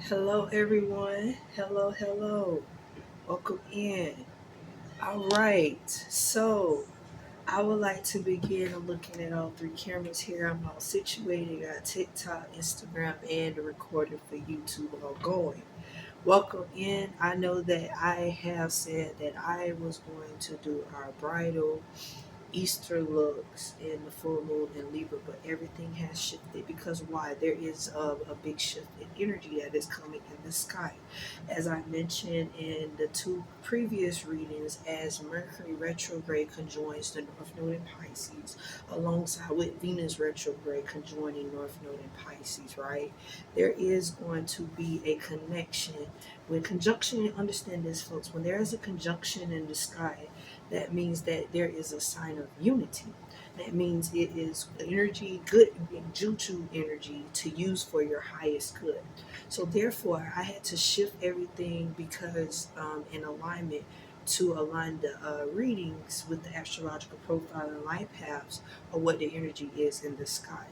Hello, everyone. Hello. Welcome in. All right. So, I would like to begin looking at all three cameras here. I'm all situated. Got TikTok, Instagram, and the recording for YouTube all going. Welcome in. I know that I have said that I was going to do our bridal Easter looks in the full moon in Libra, but everything has shifted because why? There is a big shift in energy that is coming in the sky. As I mentioned in the two previous readings, as Mercury retrograde conjoins the North Node in Pisces, alongside with Venus retrograde conjoining North Node in Pisces, right? There is going to be a connection. When conjunction, understand this, folks, when there is a conjunction in the sky, that means that there is a sign of unity. That means it is energy, good juju energy to use for your highest good. So therefore, I had to shift everything because in alignment to align the readings with the astrological profile and life paths of what the energy is in the sky.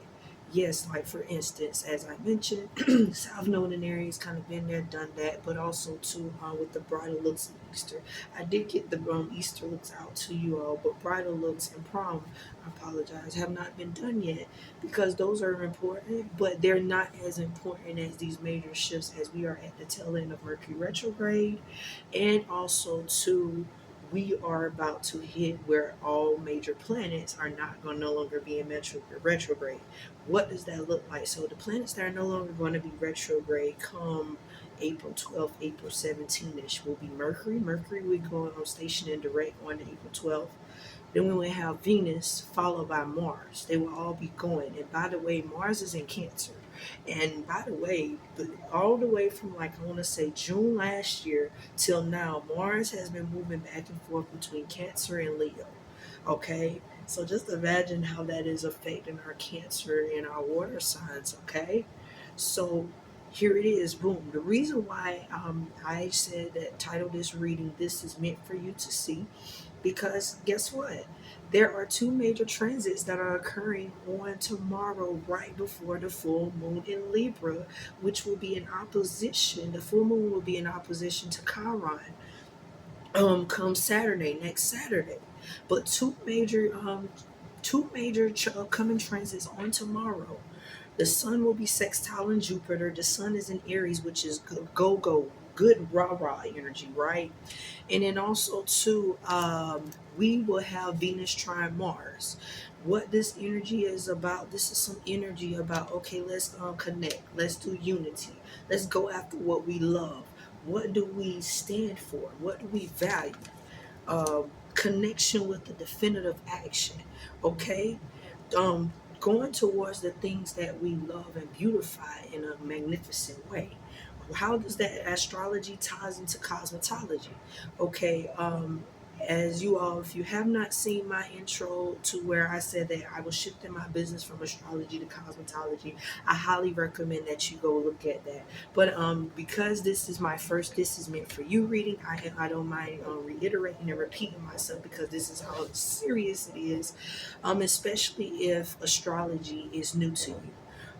Yes, like for instance, as I mentioned, South Node and Aries kind of been there, done that, but also too with the bridal looks of Easter. I did get the Easter looks out to you all, but bridal looks and prom, I apologize, have not been done yet because those are important, but they're not as important as these major shifts as we are at the tail end of Mercury retrograde, and also too we are about to hit where all major planets are not going to no longer be in retrograde. What does that look like? So the planets that are no longer going to be retrograde come April 12th, April 17th-ish will be Mercury. Mercury will go on station and direct on April 12th. Then we will have Venus followed by Mars. They will all be going. And by the way, Mars is in Cancer. And by the way, all the way from like I want to say June last year till now, Mars has been moving back and forth between Cancer and Leo. Okay? So just imagine how that is affecting our Cancer and our water signs, okay? So here it is, boom. The reason why I said that title this reading, this is meant for you to see, because guess what? There are two major transits that are occurring on tomorrow, right before the full moon in Libra, which will be in opposition. The full moon will be in opposition to Chiron come Saturday, next Saturday. But two major upcoming transits on tomorrow. The sun will be sextile in Jupiter. The sun is in Aries, which is go, good rah rah energy, right? And then also too, we will have Venus trine Mars. What this energy is about, this is some energy about, okay, let's connect, let's do unity, let's go after what we love. What do we stand for? What do we value? Connection with the definitive action. Okay, um, going towards the things that we love and beautify in a magnificent way. How does that astrology ties into cosmetology? Okay, as you all, if you have not seen my intro to where I said that I was shifting my business from astrology to cosmetology, I highly recommend that you go look at that. But because this is my first, this is meant for you reading. I don't mind reiterating and repeating myself because this is how serious it is, especially if astrology is new to you.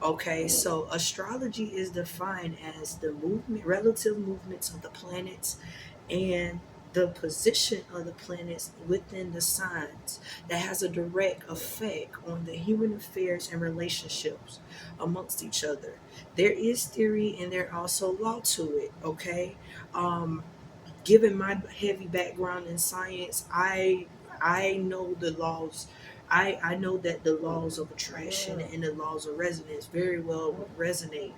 Okay, so astrology is defined as the movement, relative movements of the planets, and the position of the planets within the signs that has a direct effect on the human affairs and relationships amongst each other. There is theory and there also law to it. Okay, um, given my heavy background in science, I know the laws. I know that the laws of attraction and the laws of resonance very well resonate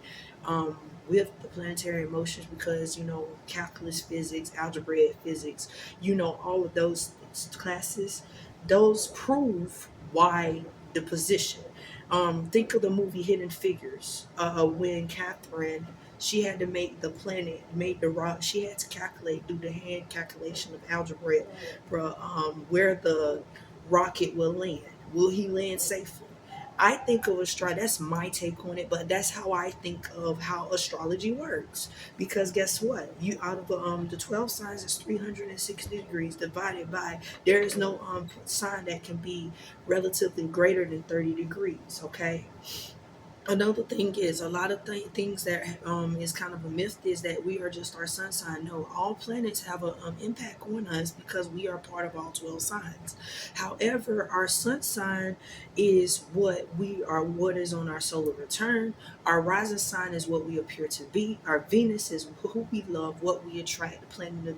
um, with the planetary motions because calculus physics, algebraic physics, all of those classes, those prove why the position. Think of the movie Hidden Figures when Catherine, she had to make the planet, make the rock. She had to calculate, do the hand calculation of algebra, where the rocket will land. Will he land safely? I think of astrology. That's my take on it, but that's how I think of how astrology works. Because guess what? You out of the 12 signs is 360 degrees divided by. There is no sign that can be relatively greater than 30 degrees. Okay, Another thing is a lot of things that is kind of a myth is that we are just our sun sign. No, all planets have an impact on us because we are part of all 12 signs. However, our sun sign is what we are, what is on our solar return. Our rising sign is what we appear to be. Our Venus is who we love, what we attract, the planet of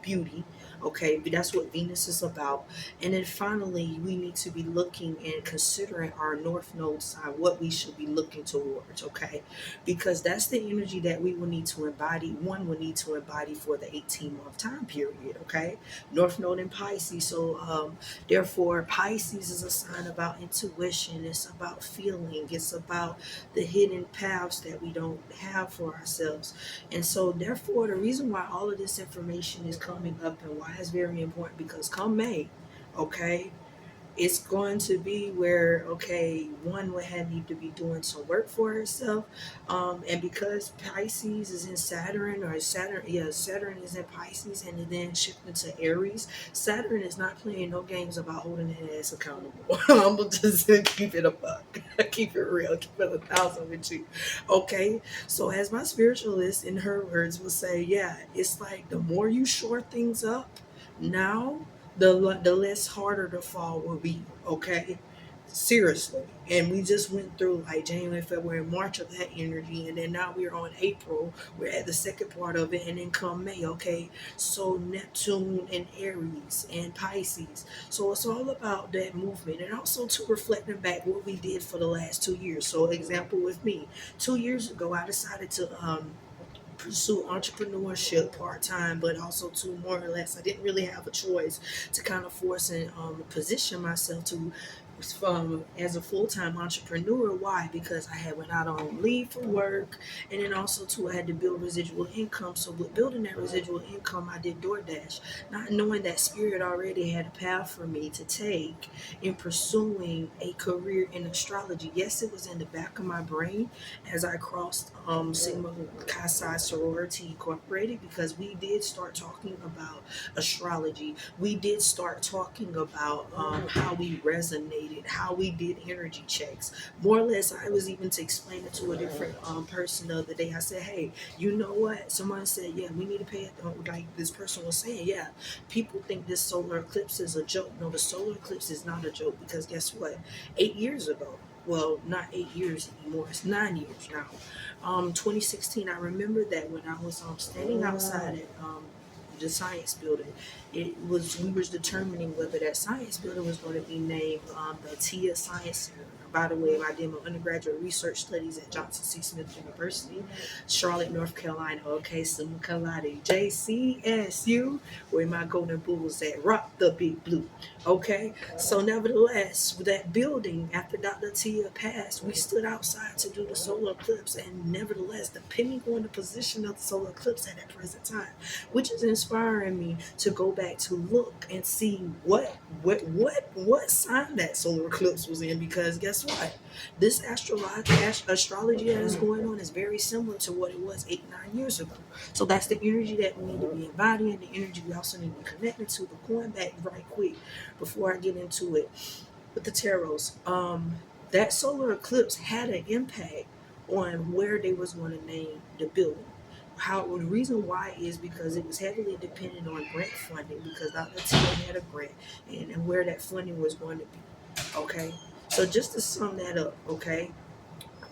beauty. Okay, but that's what Venus is about. And then finally, we need to be looking and considering our North Node sign, what we should be looking towards, okay? Because that's the energy that we will need to embody. One will need to embody for the 18-month time period, okay? North Node in Pisces. So, therefore, Pisces is a sign about intuition. It's about feeling. It's about the hidden paths that we don't have for ourselves. And so, therefore, the reason why all of this information is coming up and why it's very important because come May, okay, it's going to be where okay one would have need to be doing some work for herself, and because Pisces is in Saturn, or Saturn is in Pisces and then shifting to Aries. Saturn is not playing no games about holding that ass accountable. I'm gonna just keep it a buck, keep it real, keep it 1,000 with you. Okay, so as my spiritualist in her words will say, yeah, it's like the more you shore things up now, the less harder the fall will be. Okay, seriously. And we just went through like January, February, March of that energy, and then now we're on April. We're at the second part of it, and then come May. Okay, so Neptune and Aries and Pisces. So it's all about that movement, and also to reflecting back what we did for the last 2 years. So example with me, 2 years ago, I decided to pursue entrepreneurship part time, but also to more or less, I didn't really have a choice to kind of force and position myself to as a full-time entrepreneur. Why? Because I had went out on leave for work, and then also too I had to build residual income. So with building that residual income, I did DoorDash, not knowing that spirit already had a path for me to take in pursuing a career in astrology. Yes, it was in the back of my brain as I crossed Sigma Chi Psi Sorority Incorporated, because we did start talking about astrology. We did start talking about how we resonated, how we did energy checks. More or less, I was even to explain it to a different person the other day. I said, hey, you know what? Someone said, yeah, we need to pay it. Like this person was saying, yeah, people think this solar eclipse is a joke. No, the solar eclipse is not a joke because guess what? 8 years ago, well, not 8 years anymore. It's 9 years now. 2016. I remember that when I was standing outside at the science building, it was we was determining whether that science building was going to be named the TIA Science Center. By the way, I did my undergraduate research studies at Johnson C. Smith University, Charlotte, North Carolina. Okay, summa cum laude, JCSU, where my Golden Bulls at. Rock the big blue. Okay, so nevertheless, with that building, after Dr. Tia passed, we stood outside to do the solar eclipse, and nevertheless, depending on the position of the solar eclipse at that present time, which is inspiring me to go back to look and see what sign that solar eclipse was in, because guess what? This astrology that is going on is very similar to what it was 8-9 years ago. So that's the energy that we need to be embodying, the energy we also need to be connected to. But going back right quick before I get into it with the tarots, that solar eclipse had an impact on where they was going to name the building. How the reason why is because it was heavily dependent on grant funding, because Dr. Tia had a grant, and where that funding was going to be. Okay, so just to sum that up, okay,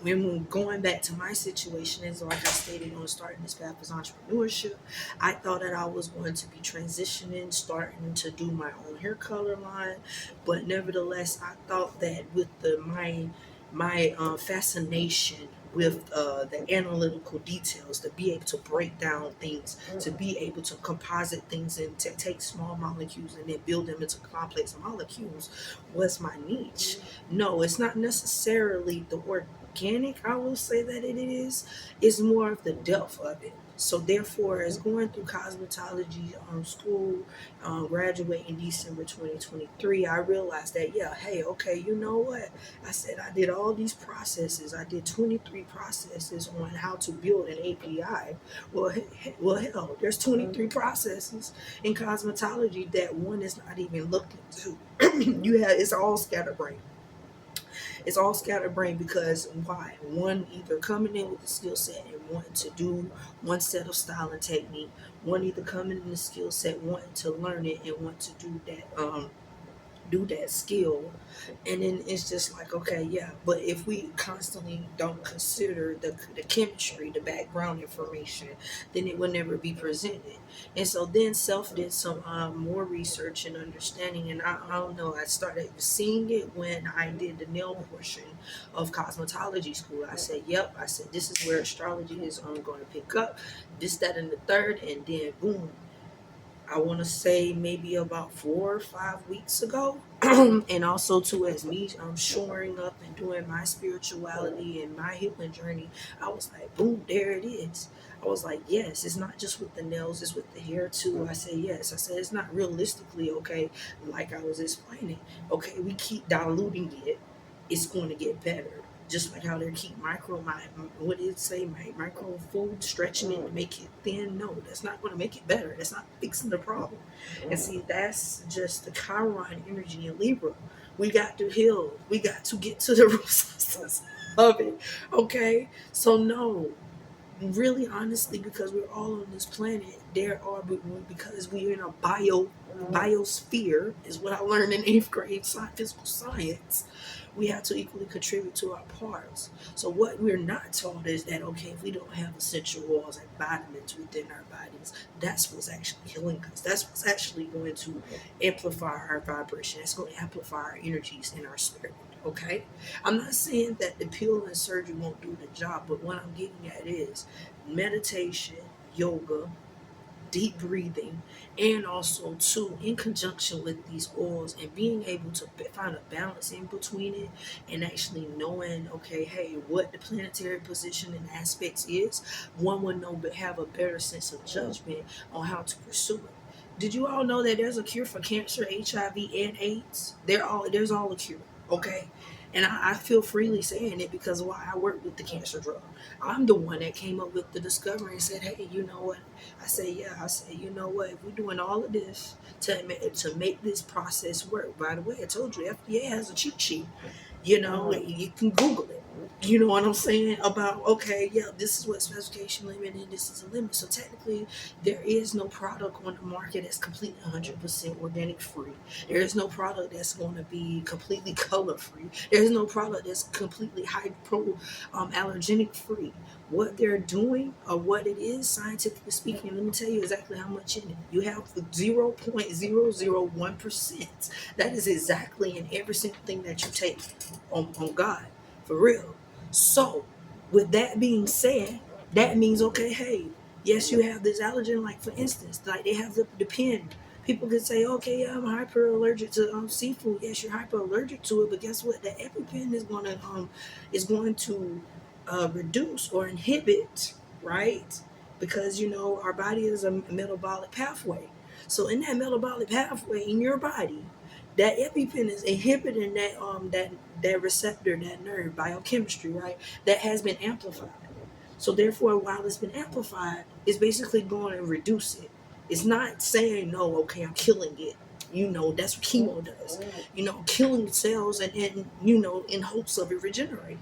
when we're going back to my situation, is like I stated on starting this path as entrepreneurship, I thought that I was going to be transitioning, starting to do my own hair color line, but nevertheless, I thought that with my fascination with the analytical details, to be able to break down things, to be able to composite things and to take small molecules and then build them into complex molecules was my niche. No, it's not necessarily the organic, I will say that it is. It's more of the depth of it. So therefore, as going through cosmetology school, graduating December 2023, I realized that, yeah, hey, okay, you know what? I said I did all these processes. I did 23 processes on how to build an API. Well, hell, there's 23 processes in cosmetology that one is not even looked into. It's all scatterbrained. It's all scatterbrained because why? One either coming in with a skill set and wanting to do one set of style and technique. One either coming in the skill set wanting to learn it and want to do that skill, and then it's just like, okay, yeah, but if we constantly don't consider the chemistry, the background information, then it will never be presented. And so then self did some more research and understanding, and I don't know, I started seeing it when I did the nail portion of cosmetology school. I said, yep, I said this is where astrology is going to pick up, this, that, and the third, and then boom, I want to say maybe about 4 or 5 weeks ago. And also too, as me shoring up and doing my spirituality and my healing journey, I was like, boom, there it is. I was like, yes, it's not just with the nails, it's with the hair too. I said, yes. I said, it's not realistically, okay, like I was explaining. Okay, we keep diluting it, it's going to get better. Just like how they keep what did it say, micro food, stretching it to make it thin. No, that's not going to make it better. That's not fixing the problem. And see, that's just the Chiron energy in Libra. We got to heal. We got to get to the root systems of it. Okay, so no, really, honestly, because we're all on this planet, because we're in a biosphere, is what I learned in 8th grade physical science. We have to equally contribute to our parts. So what we're not taught is that, okay, if we don't have essential oils and vitamins within our bodies, that's what's actually healing us. That's what's actually going to amplify our vibration. That's going to amplify our energies in our spirit. Okay, I'm not saying that the pill and surgery won't do the job, but what I'm getting at is meditation, yoga, deep breathing, and also too in conjunction with these oils and being able to find a balance in between it, and actually knowing, okay, hey, what the planetary position and aspects is, one would know but have a better sense of judgment on how to pursue it. Did you all know that there's a cure for cancer, HIV, and AIDS? There's all a cure. Okay, and I feel freely saying it because why, I work with the cancer drug. I'm the one that came up with the discovery and said, hey, you know what? I say, yeah. I say, you know what? If we're doing all of this to make this process work, by the way, I told you, FDA has a cheat sheet. You can Google it. You know what I'm saying? About, okay, yeah, this is what specification limit and this is a limit. So technically, there is no product on the market that's completely 100% organic free. There is no product that's going to be completely color free. There is no product that's completely hypo allergenic free. What they're doing, or what it is scientifically speaking, let me tell you exactly how much in it. You have 0.001%. That is exactly in every single thing that you take on God, for real. So, with that being said, that means, okay, hey, yes, you have this allergen, like for instance, like they have the pen. People could say, okay, yeah, I'm hyper allergic to seafood. Yes, you're hyper allergic to it, but guess what? The EpiPen is going to reduce or inhibit, right? Because our body is a metabolic pathway. So in that metabolic pathway in your body, that EpiPen is inhibiting that receptor, that nerve biochemistry, right? That has been amplified. So therefore, while it's been amplified, it's basically going to reduce it. It's not saying, no, okay, I'm killing it. That's what chemo does. Killing cells and in hopes of it regenerating.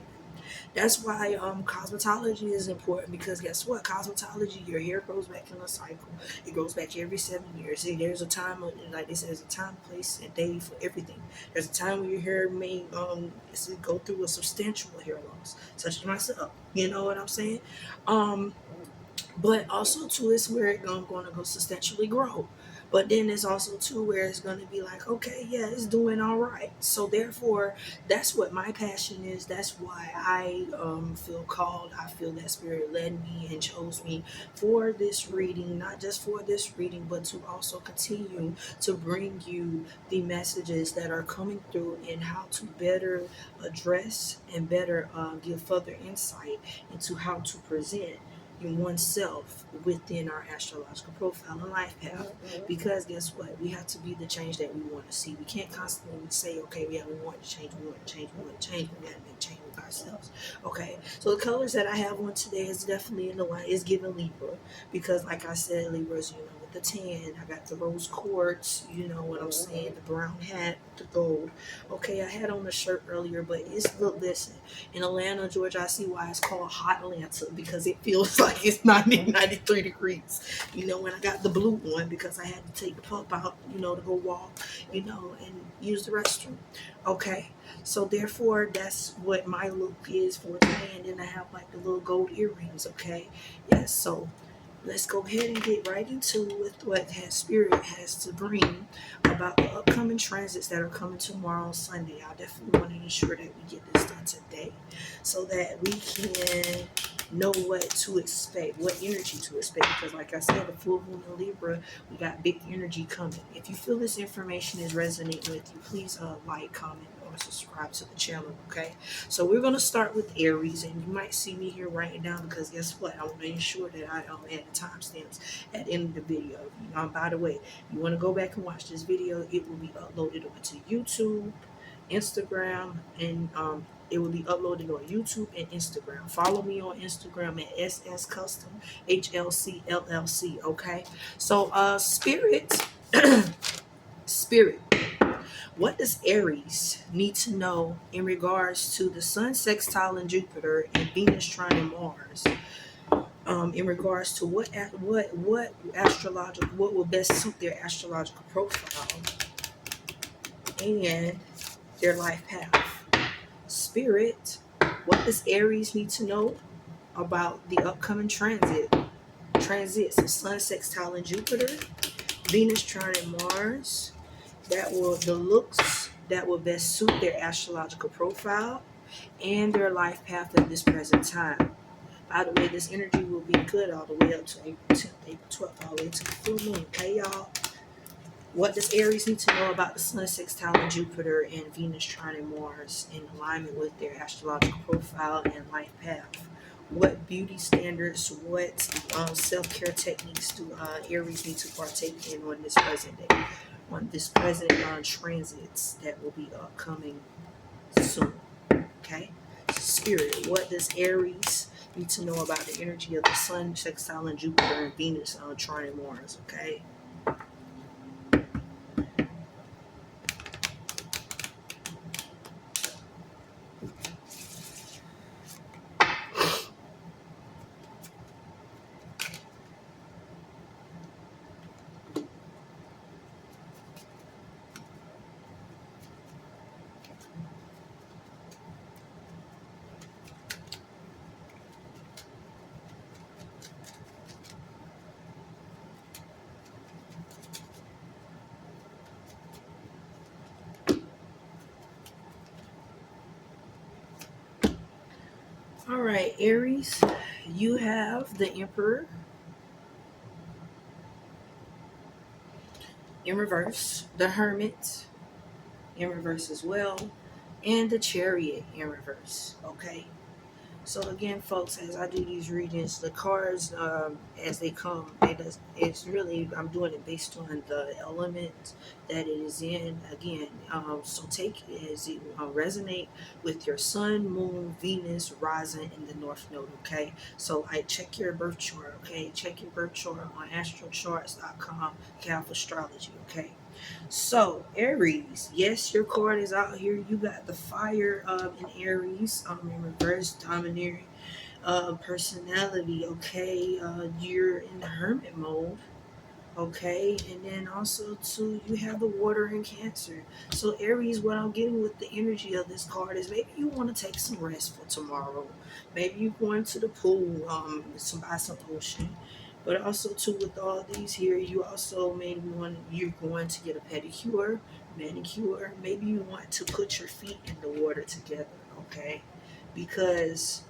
That's why cosmetology is important, because guess what? Cosmetology, your hair grows back in a cycle. It grows back every 7 years. See, there's a time, like they said, there's a time, place, and day for everything. There's a time when your hair may go through a substantial hair loss, such as myself. You know what I'm saying? Um, but also too, it's where it's going to go substantially grow. But then it's also too where it's going to be like, okay, yeah, it's doing all right. So therefore, that's what my passion is. That's why I feel called. I feel that spirit led me and chose me for this reading, not just for this reading, but to also continue to bring you the messages that are coming through and how to better address and better give further insight into how to present in oneself within our astrological profile and life path. Because guess what? We have to be the change that we want to see. We can't constantly say, okay, yeah, we want to change, we want to change, we want to change, we got to make change by ourselves. Okay, so the colors that I have on today is definitely in the line. It's giving Libra because, like I said, Libras, with the tan, I got the rose quartz, you know what I'm saying, the brown hat, the gold. Okay, I had on a shirt earlier, but look, listen, in Atlanta, Georgia, I see why it's called Hot Atlanta because it feels like it's 93 degrees. When I got the blue one because I had to take the pup out, to go walk, and use the restroom. Okay, so therefore, that's what my look is for today. And then I have like the little gold earrings. Okay, yes. So let's go ahead and get right into with what Spirit has to bring about the upcoming transits that are coming tomorrow on Sunday. I definitely want to ensure that we get this done today so that we can know what to expect, what energy to expect. Because like I said, the full moon in Libra, we got big energy coming. If you feel this information is resonating with you, please like, comment, or subscribe to the channel. Okay, so we're going to start with Aries, and you might see me here writing down because guess what, I want to ensure that I add the timestamps at the end of the video. By the way, you want to go back and watch this video, it will be uploaded onto YouTube, Instagram, and it will be uploaded on YouTube and Instagram. Follow me on Instagram at SS Custom HLC LLC. Okay, so Spirit, Spirit. What does Aries need to know in regards to the Sun sextile in Jupiter and Venus trine Mars? In regards to what astrological, what will best suit their astrological profile and their life path. Spirit, what does Aries need to know about the upcoming transits of Sun sextile in Jupiter, Venus trine Mars, the looks that will best suit their astrological profile and their life path at this present time. By the way, this energy will be good all the way up to April 10th, April 12th, all the way to the full moon. Okay, y'all? What does Aries need to know about the Sun sextile in Jupiter and Venus trine Mars in alignment with their astrological profile and life path? What beauty standards, what self-care techniques do Aries need to partake in on this present day? On this present transits that will be upcoming soon. Okay? Spirit, what does Aries need to know about the energy of the Sun sextile in Jupiter and Venus trine Mars? Okay? All right, Aries, you have the Emperor in reverse, the Hermit in reverse as well, and the Chariot in reverse. Okay, so again, folks, as I do these readings, the cards as they come, it's really, I'm doing it based on the element that it is in. Again, so take it as it resonate with your Sun, Moon, Venus, rising in the North Node. Okay, so I check your birth chart. Okay, check your birth chart on astrocharts.com, Calf Astrology. Okay. So Aries, yes, your card is out here. You got the fire in Aries, in reverse, domineering personality. Okay, you're in the hermit mode. Okay, and then also too, you have the water in Cancer. So Aries, what I'm getting with the energy of this card is maybe you want to take some rest for tomorrow. Maybe you're going to the pool, by some ocean. But also too, with all these here, you also you're going to get a pedicure, manicure. Maybe you want to put your feet in the water together. Okay, because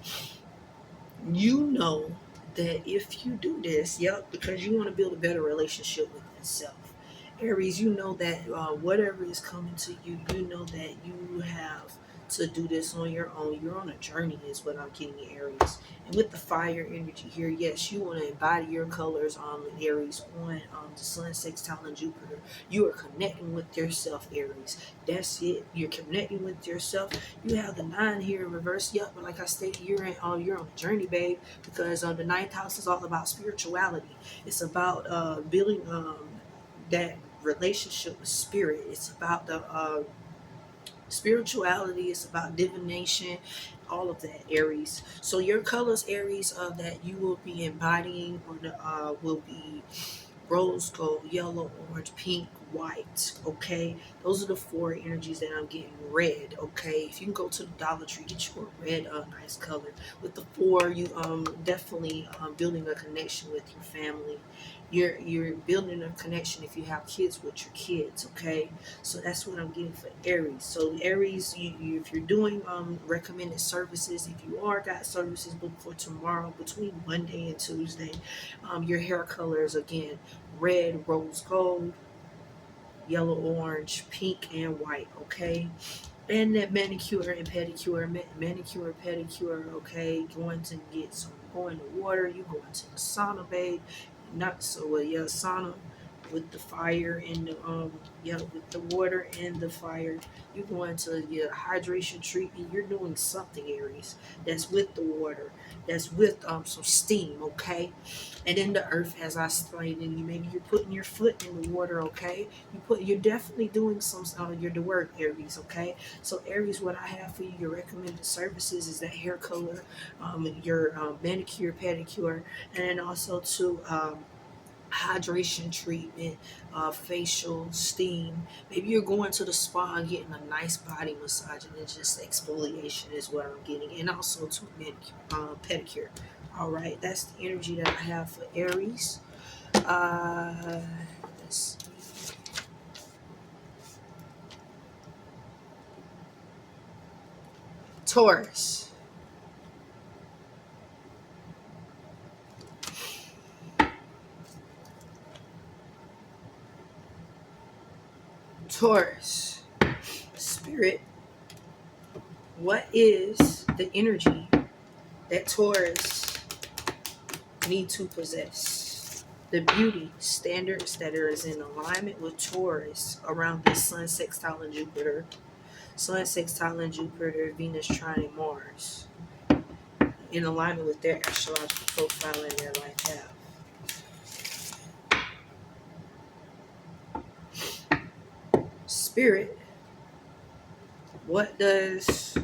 you know that if you do this, because you want to build a better relationship with yourself. Aries, you know that whatever is coming to you, you know that you have to do this on your own. You're on a journey is what I'm getting, Aries. And with the fire energy here, yes, you want to embody your colors on Aries on the Sun, Sextile, and Jupiter. You are connecting with yourself, Aries. That's it. You're connecting with yourself. You have the 9 here in reverse. Yep, but like I stated, you're on a journey, babe, because the ninth house is all about spirituality. It's about building that relationship with spirit. It's about the spirituality. It's about divination, all of that, Aries. So your colors, Aries, that you will be embodying will be rose gold, yellow, orange, pink, white. Okay, those are the 4 energies that I'm getting. Red. Okay, if you can go to the Dollar Tree, get you a red, nice color. With the 4, you definitely building a connection with your family. You're building a connection if you have kids with your kids. Okay, so that's what I'm getting for Aries. So Aries, if you're doing recommended services, if you are got services booked for tomorrow between Monday and Tuesday, your hair colors again: red, rose gold, yellow, orange, pink, and white. Okay, and that manicure and pedicure, manicure and pedicure. Okay, going to get some, going to water. You going to the sauna, babe. Not so yeah, sauna with the fire and the yeah, with the water and the fire. You're going to your hydration treatment. You're doing something, Aries, that's with the water, that's with some steam. Okay, and then the earth, as I explained, and maybe you're putting your foot in the water. Okay, you're definitely doing some your the work, Aries. Okay, so Aries, what I have for you, your recommended services is that hair color, your manicure, pedicure, and then also to hydration treatment, facial, steam. Maybe you're going to the spa and getting a nice body massage, and it's just exfoliation is what I'm getting, and also to manicure, pedicure. All right, that's the energy that I have for Aries. Let's see. Taurus. Taurus. Spirit, what is the energy that Taurus need to possess? The beauty standards that are in alignment with Taurus around the Sun, Sextile, and Jupiter. Sun, Sextile, and Jupiter, Venus, trine, Mars. In alignment with their astrological profile and their life path. Spirit, what does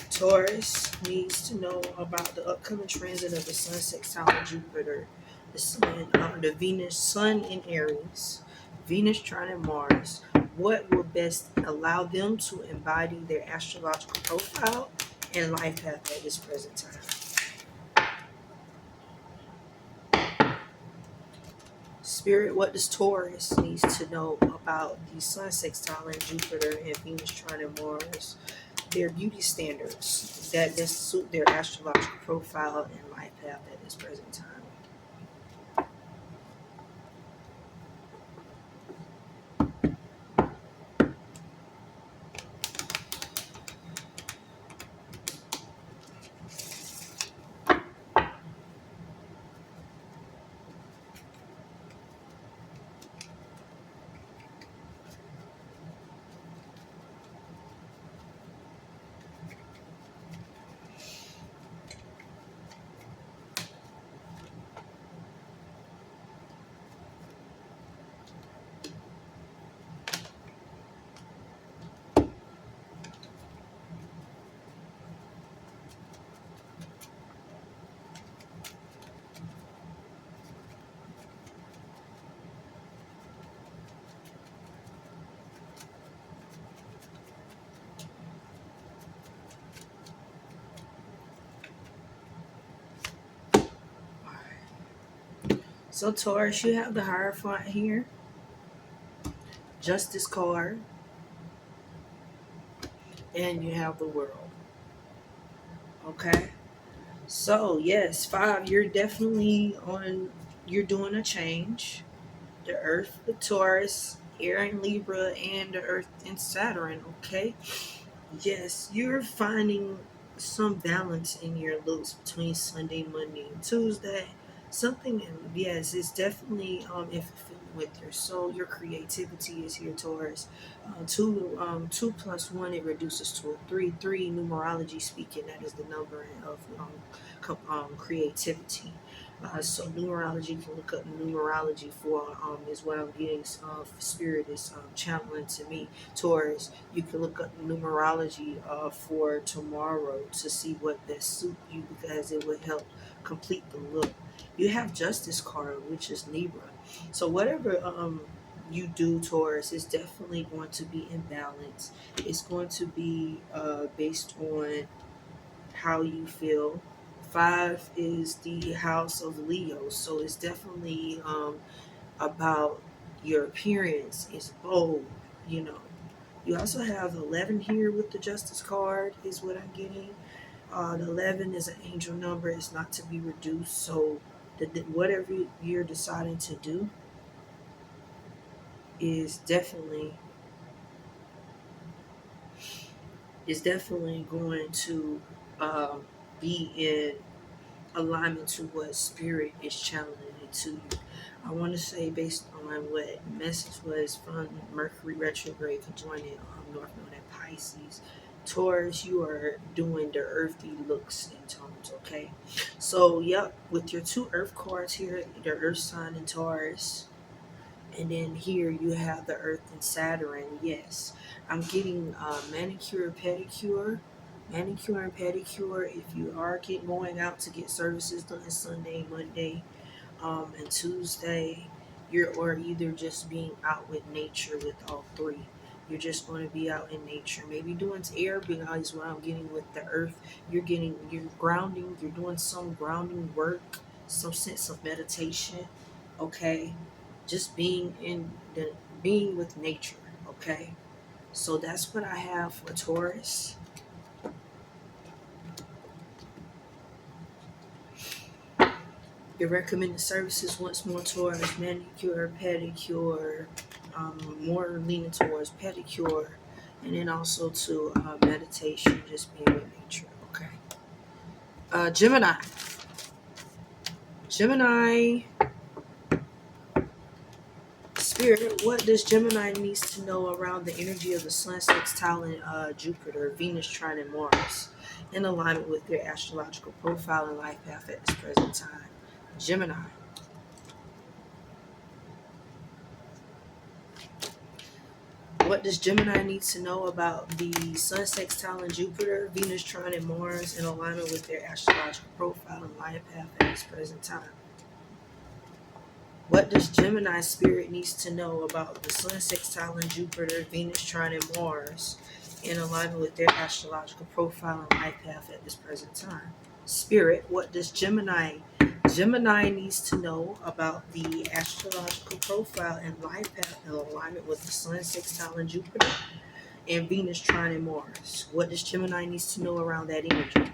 Taurus needs to know about the upcoming transit of the Sun, Sextile, and Jupiter, the Sun, the Venus, Sun in Aries, Venus, trine, and Mars. What will best allow them to embody their astrological profile and life path at this present time? Spirit, what does Taurus needs to know about the Sun, Sextile, and Jupiter, and Venus, trine, and Mars? Their beauty standards that suit their astrological profile and life path at this present time. So Taurus, you have the Hierophant here, Justice card, and you have the World. Okay. So yes, 5. You're definitely on. You're doing a change. The Earth, the Taurus air in Libra, and the Earth in Saturn. Okay. Yes, you're finding some balance in your looks between Sunday, Monday, and Tuesday. Something, yes, it's definitely if you're feeling with your soul, your creativity is here, Taurus. Two plus one, it reduces to a three. Three, numerology speaking, that is the number of creativity. So numerology, can look up numerology for is what I'm getting. Spirit is channeling to me, Taurus. You can look up numerology for tomorrow to see what best suit you, because it would help complete the look. You have Justice card, which is Libra. So whatever you do, Taurus, is definitely going to be in balance. It's going to be based on how you feel. Five is the house of Leo, so it's definitely about your appearance. It's bold, you know. You also have 11 here with the Justice card, is what I'm getting. The 11 is an angel number. It's not to be reduced. So whatever you're deciding to do is definitely going to um, be in alignment to what spirit is channeling it to you. I want to say, based on what message was from Mercury retrograde conjoining North Node at Pisces, Taurus, you are doing the earthy looks and tones. Okay, so yep, with your two Earth cards here, the Earth sign and Taurus. And then here you have the Earth and Saturn. Yes, I'm getting manicure and pedicure. If you are going out to get services done Sunday, Monday, and Tuesday, you're or either just being out with nature with all three. You're just going to be out in nature, maybe doing air, because what I'm getting with the Earth, you're grounding. You're doing some grounding work, some sense of meditation. Okay, just being with nature. Okay, so that's what I have for Taurus. Your recommended services, once more, Taurus: manicure, pedicure, more leaning towards pedicure, and then also to meditation, just being with nature. Okay. Gemini. Gemini Spirit, what does Gemini needs to know around the energy of the Sun sextile and Jupiter, Venus trining Mars, in alignment with their astrological profile and life path at this present time? Gemini. What does Gemini need to know about the Sun sextile and Jupiter, Venus trining Mars, in alignment with their astrological profile and life path at this present time? What does Gemini spirit needs to know about the Sun sextile and Jupiter, Venus trining Mars, in alignment with their astrological profile and life path at this present time? Spirit, what does Gemini needs to know about the astrological profile and life path in alignment with the Sun sextile and Jupiter and Venus trining Mars? What does Gemini needs to know around that energy?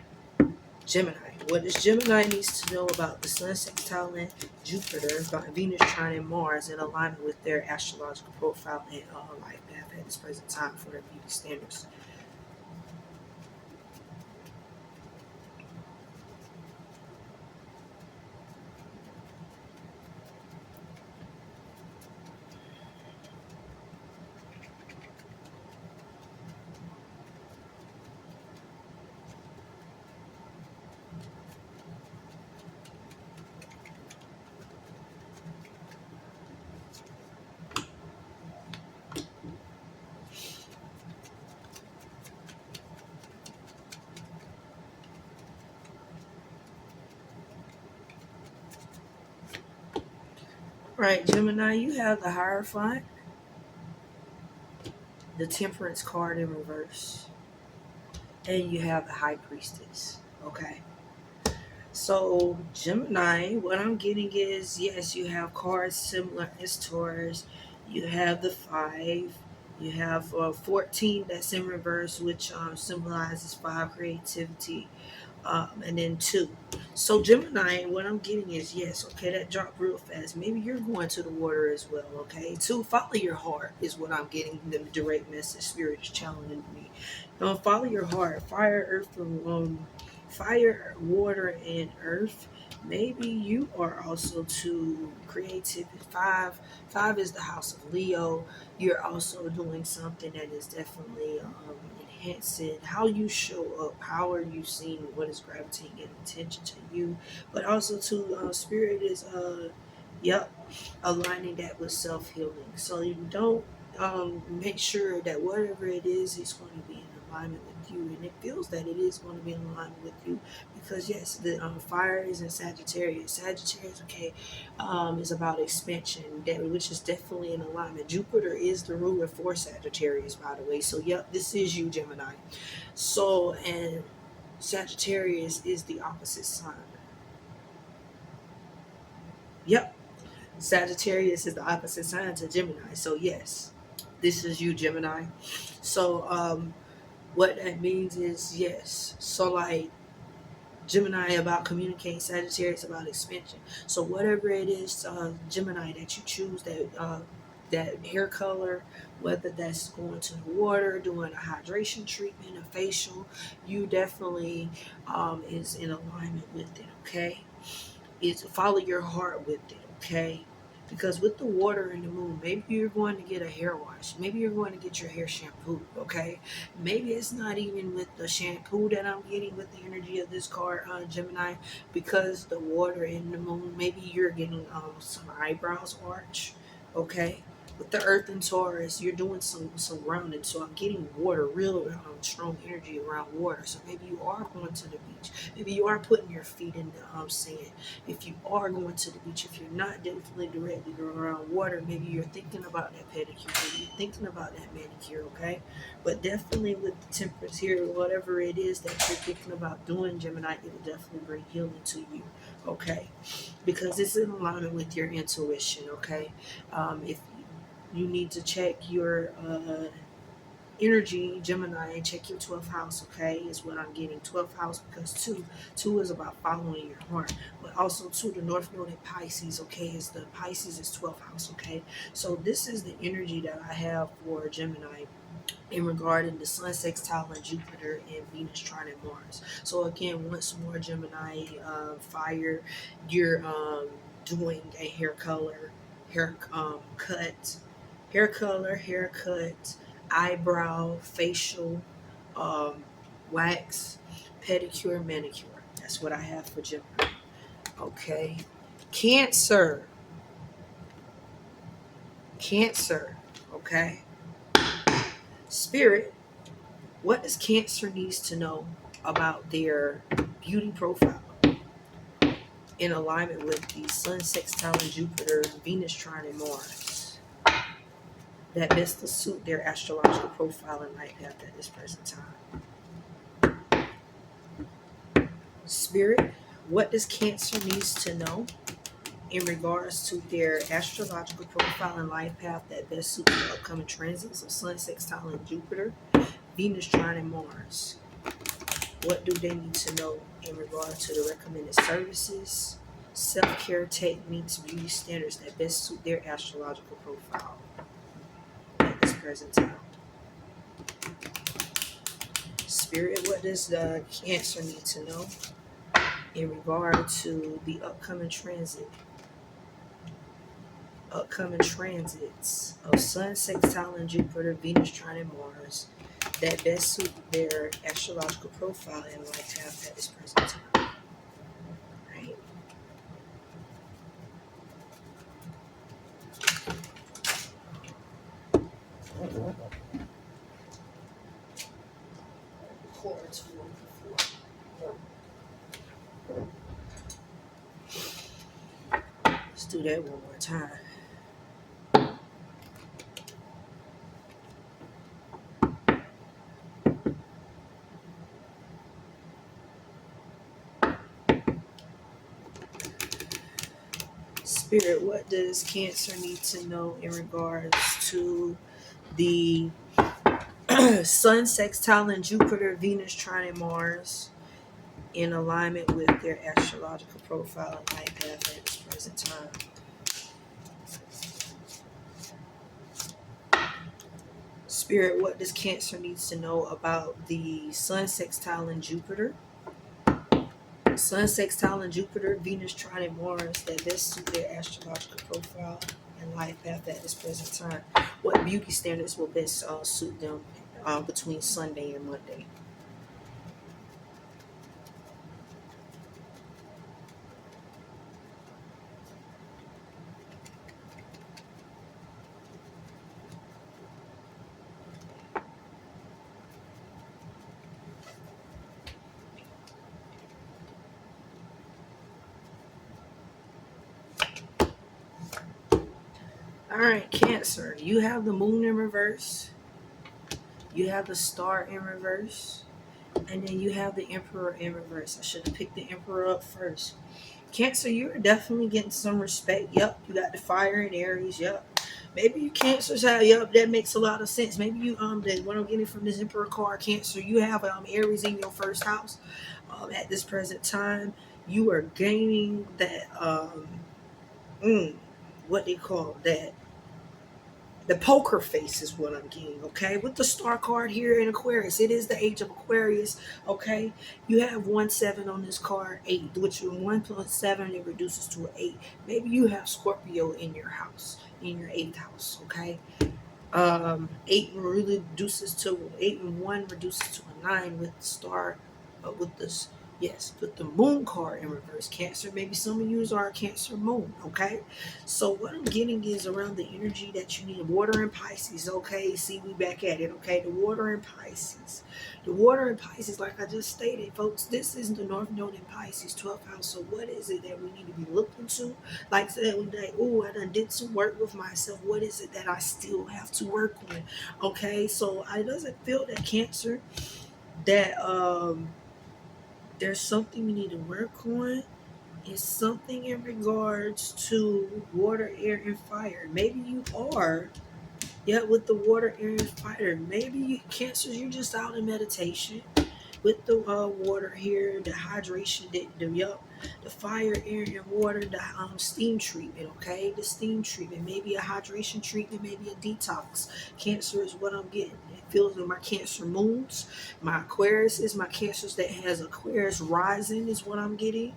Gemini. What does Gemini needs to know about the Sun sextile and Jupiter, Venus trining Mars, in alignment with their astrological profile and life path at this present time for their beauty standards? Right, Gemini, you have the Hierophant, the Temperance card in reverse, and you have the High Priestess. Okay. So, Gemini, what I'm getting is, yes, you have cards similar as Taurus. You have the 5. You have 14 that's in reverse, which symbolizes 5 creativity. and then 2. So Gemini, what I'm getting is yes, okay, that dropped real fast. Maybe you're going to the water as well, okay? 2, follow your heart is what I'm getting. The direct message spirit is challenging me. Follow your heart. Fire, water, and earth. Maybe you are also to creativity. 5 is the house of Leo. You're also doing something that is definitely enhancing how you show up, how are you seeing, what is gravitating attention to you, but also to spirit is yep, aligning that with self-healing. So you don't make sure that whatever it is going to be in alignment with you, and it feels that it is going to be in alignment with you, because yes, the fire is in Sagittarius, okay, is about expansion, which is definitely in alignment. Jupiter is the ruler for Sagittarius, by the way. So yep, this is you, Gemini. So, and Sagittarius is the opposite sign. Yep, Sagittarius is the opposite sign to Gemini. So yes, this is you, Gemini. So what that means is yes. So like Gemini about communicating, Sagittarius about expansion. So whatever it is, Gemini, that you choose, that hair color, whether that's going to the water, doing a hydration treatment, a facial, you definitely is in alignment with it. Okay, is follow your heart with it. Okay. Because with the water and the moon, maybe you're going to get a hair wash. Maybe you're going to get your hair shampooed, okay? Maybe it's not even with the shampoo that I'm getting with the energy of this card, Gemini, because the water and the moon, maybe you're getting some eyebrows arch, okay? With the earth and Taurus, you're doing some grounding. So I'm getting water, real strong energy around water. So maybe you are going to the beach. Maybe you are putting your feet in the sand. If you are going to the beach, if you're not definitely directly around water, maybe you're thinking about that pedicure, maybe you're thinking about that manicure, okay? But definitely with the temperance here, whatever it is that you're thinking about doing, Gemini, it will definitely bring healing to you, okay? Because it's in alignment with your intuition, okay? If you need to check your energy, Gemini, and check your 12th house, okay, is what I'm getting. 12th house, because two is about following your heart, but also the North Node in Pisces, okay, is the Pisces is 12th house, okay. So this is the energy that I have for Gemini in regarding the Sun sextile and Jupiter and Venus trine and Mars. So again, once more, Gemini, fire, you're doing a cut, hair cut, eyebrow, facial, um, wax, pedicure, manicure. That's what I have for Gemini. Okay, Cancer, Cancer. Okay, Spirit. What does Cancer needs to know about their beauty profile in alignment with the Sun sextile and Jupiter, Venus trine and Mars, that best to suit their astrological profile and life path at this present time? Spirit, what does Cancer needs to know in regards to their astrological profile and life path that best suits the upcoming transits of Sun sextile and Jupiter, Venus trine and Mars? What do they need to know in regard to the recommended services, self-care techniques, beauty standards that best suit their astrological profile at this present time? Spirit, what does the Cancer need to know in regard to the upcoming transits of Sun sextile and Jupiter, Venus trine and Mars that best suit their astrological profile and life path at this present time? Right? Chords for Let's do that one more time. Spirit, what does Cancer need to know in regards to the Sun sextile and Jupiter, Venus trine and Mars in alignment with their astrological profile and life path at this present time. Spirit, what does Cancer needs to know about the Sun sextile in Jupiter? Sun sextile in Jupiter, Venus trine Mars that best suit their astrological profile and life path at this present time. What beauty standards will best suit them between Sunday and Monday? All right, Cancer, you have the moon in reverse, you have the star in reverse, and then you have the emperor in reverse. I should have picked the emperor up first. Cancer, you're definitely getting some respect. Yep, you got the fire in Aries. Yep. Maybe you Cancers have, yep, that makes a lot of sense. Maybe you what I'm getting from this Emperor card, Cancer, you have Aries in your first house. At this present time, you are gaining that what they call that, the poker face is what I'm getting, okay? With the star card here in Aquarius, it is the age of Aquarius, okay? You have 1-7 on this card, 8, which 1 plus 7, it reduces to an 8. Maybe you have Scorpio in your house, in your 8th house, okay? 8 really reduces to 8 and 1 reduces to a 9 with the star, with this, yes, with the moon card in reverse. Cancer, maybe some of you are a Cancer moon, okay? So what I'm getting is around the energy that you need. Water and Pisces, okay? See, we back at it, okay? The water and Pisces. The water and Pisces, like I just stated, folks, this is the North Node in Pisces, 12th house. So what is it that we need to be looking to? Like I said, we like, oh, I done did some work with myself. What is it that I still have to work on? Okay, so I doesn't feel that Cancer, that there's something you need to work on. It's something in regards to water, air, and fire. Maybe you are, yeah, with the water, air, and fire. Maybe you, Cancers, you're just out in meditation with the water here, the hydration, the fire, air, and water, the steam treatment, okay? The steam treatment, maybe a hydration treatment, maybe a detox. Cancer is what I'm getting. It feels like my Cancer moons. My Aquarius is my Cancers that has Aquarius rising is what I'm getting.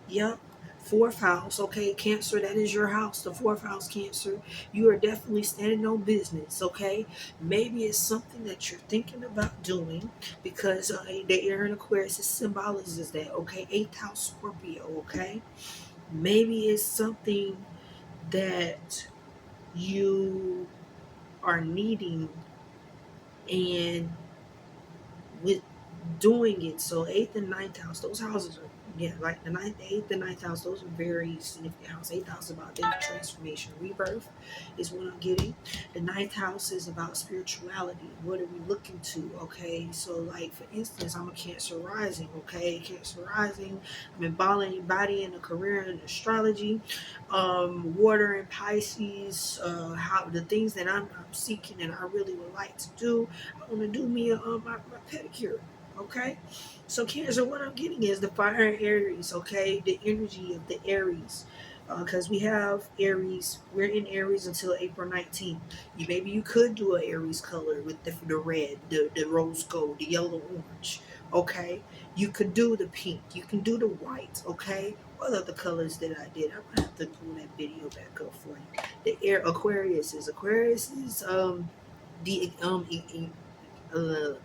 Yep. 4th house, okay, Cancer, that is your house, the 4th house, Cancer. You are definitely standing on business, okay? Maybe it's something that you're thinking about doing because the air in Aquarius symbolizes that, okay? 8th house, Scorpio, okay? Maybe it's something that you are needing and with doing it. So 8th and 9th house, those houses are, yeah, like the 8th and 9th house, those are very significant house. 8th house is about transformation, rebirth is what I'm getting. The 9th house is about spirituality. What are we looking to? Okay, so like for instance, I'm a Cancer rising. Okay, Cancer rising. I'm embodying a career in astrology, water and Pisces. How the things that I'm seeking and I really would like to do. I want to do me my pedicure. Okay, so Cancer, what I'm getting is the fire in Aries. Okay, the energy of the Aries, because we have Aries. We're in Aries until April 19th. Maybe you could do an Aries color with the red, the rose gold, the yellow, orange. Okay, you could do the pink. You can do the white. Okay, what other colors that I did? I'm gonna have to pull that video back up for you. The air Aquarius is the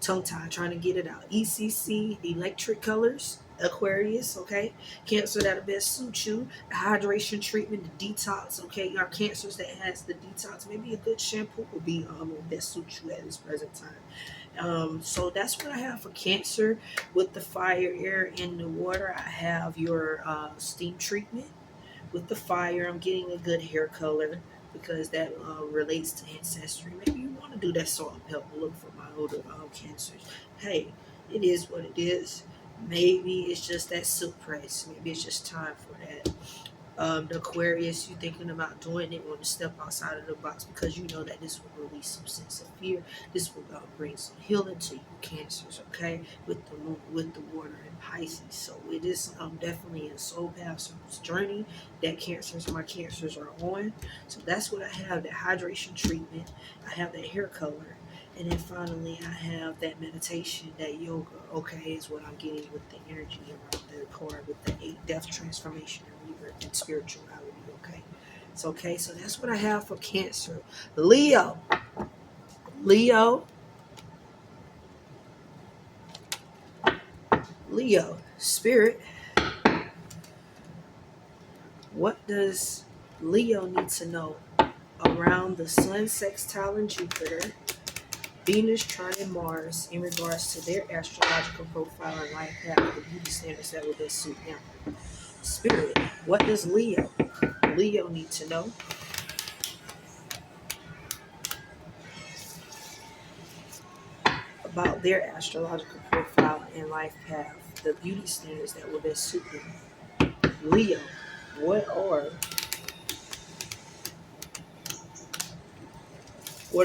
tongue tie trying to get it out. ECC, electric colors, Aquarius, okay? Cancer that'll best suit you. The hydration treatment, the detox, okay? Our Cancers that has the detox, maybe a good shampoo will be will best suit you at this present time. So that's what I have for Cancer with the fire, air, and the water. I have your steam treatment with the fire. I'm getting a good hair color because that relates to ancestry. Maybe you want to do that salt and pepper look for my older Cancers. Hey, it is what it is. Maybe it's just that silk press. Maybe it's just time for that. The Aquarius, you're thinking about doing it, want to step outside of the box because you know that this will release some sense of fear. This will bring some healing to you, Cancers, okay? With the moon, with the water in Pisces. So it is definitely a soul path journey that my Cancers are on. So that's what I have, that hydration treatment. I have that hair color. And then finally, I have that meditation, that yoga, okay, is what I'm getting with the energy around the card with the 8 death transformation and rebirth and spirituality, okay? It's okay, so that's what I have for Cancer. Leo. Leo. Leo. Spirit. What does Leo need to know around the Sun, Sextile, and Jupiter, Venus, trining Mars in regards to their astrological profile and life path, the beauty standards that will best suit them? Spirit, what does Leo need to know about their astrological profile and life path, the beauty standards that will best suit them? Leo, what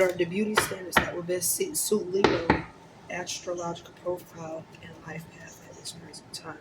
are the beauty standards that will best suit Leo astrological profile and life path at this present time?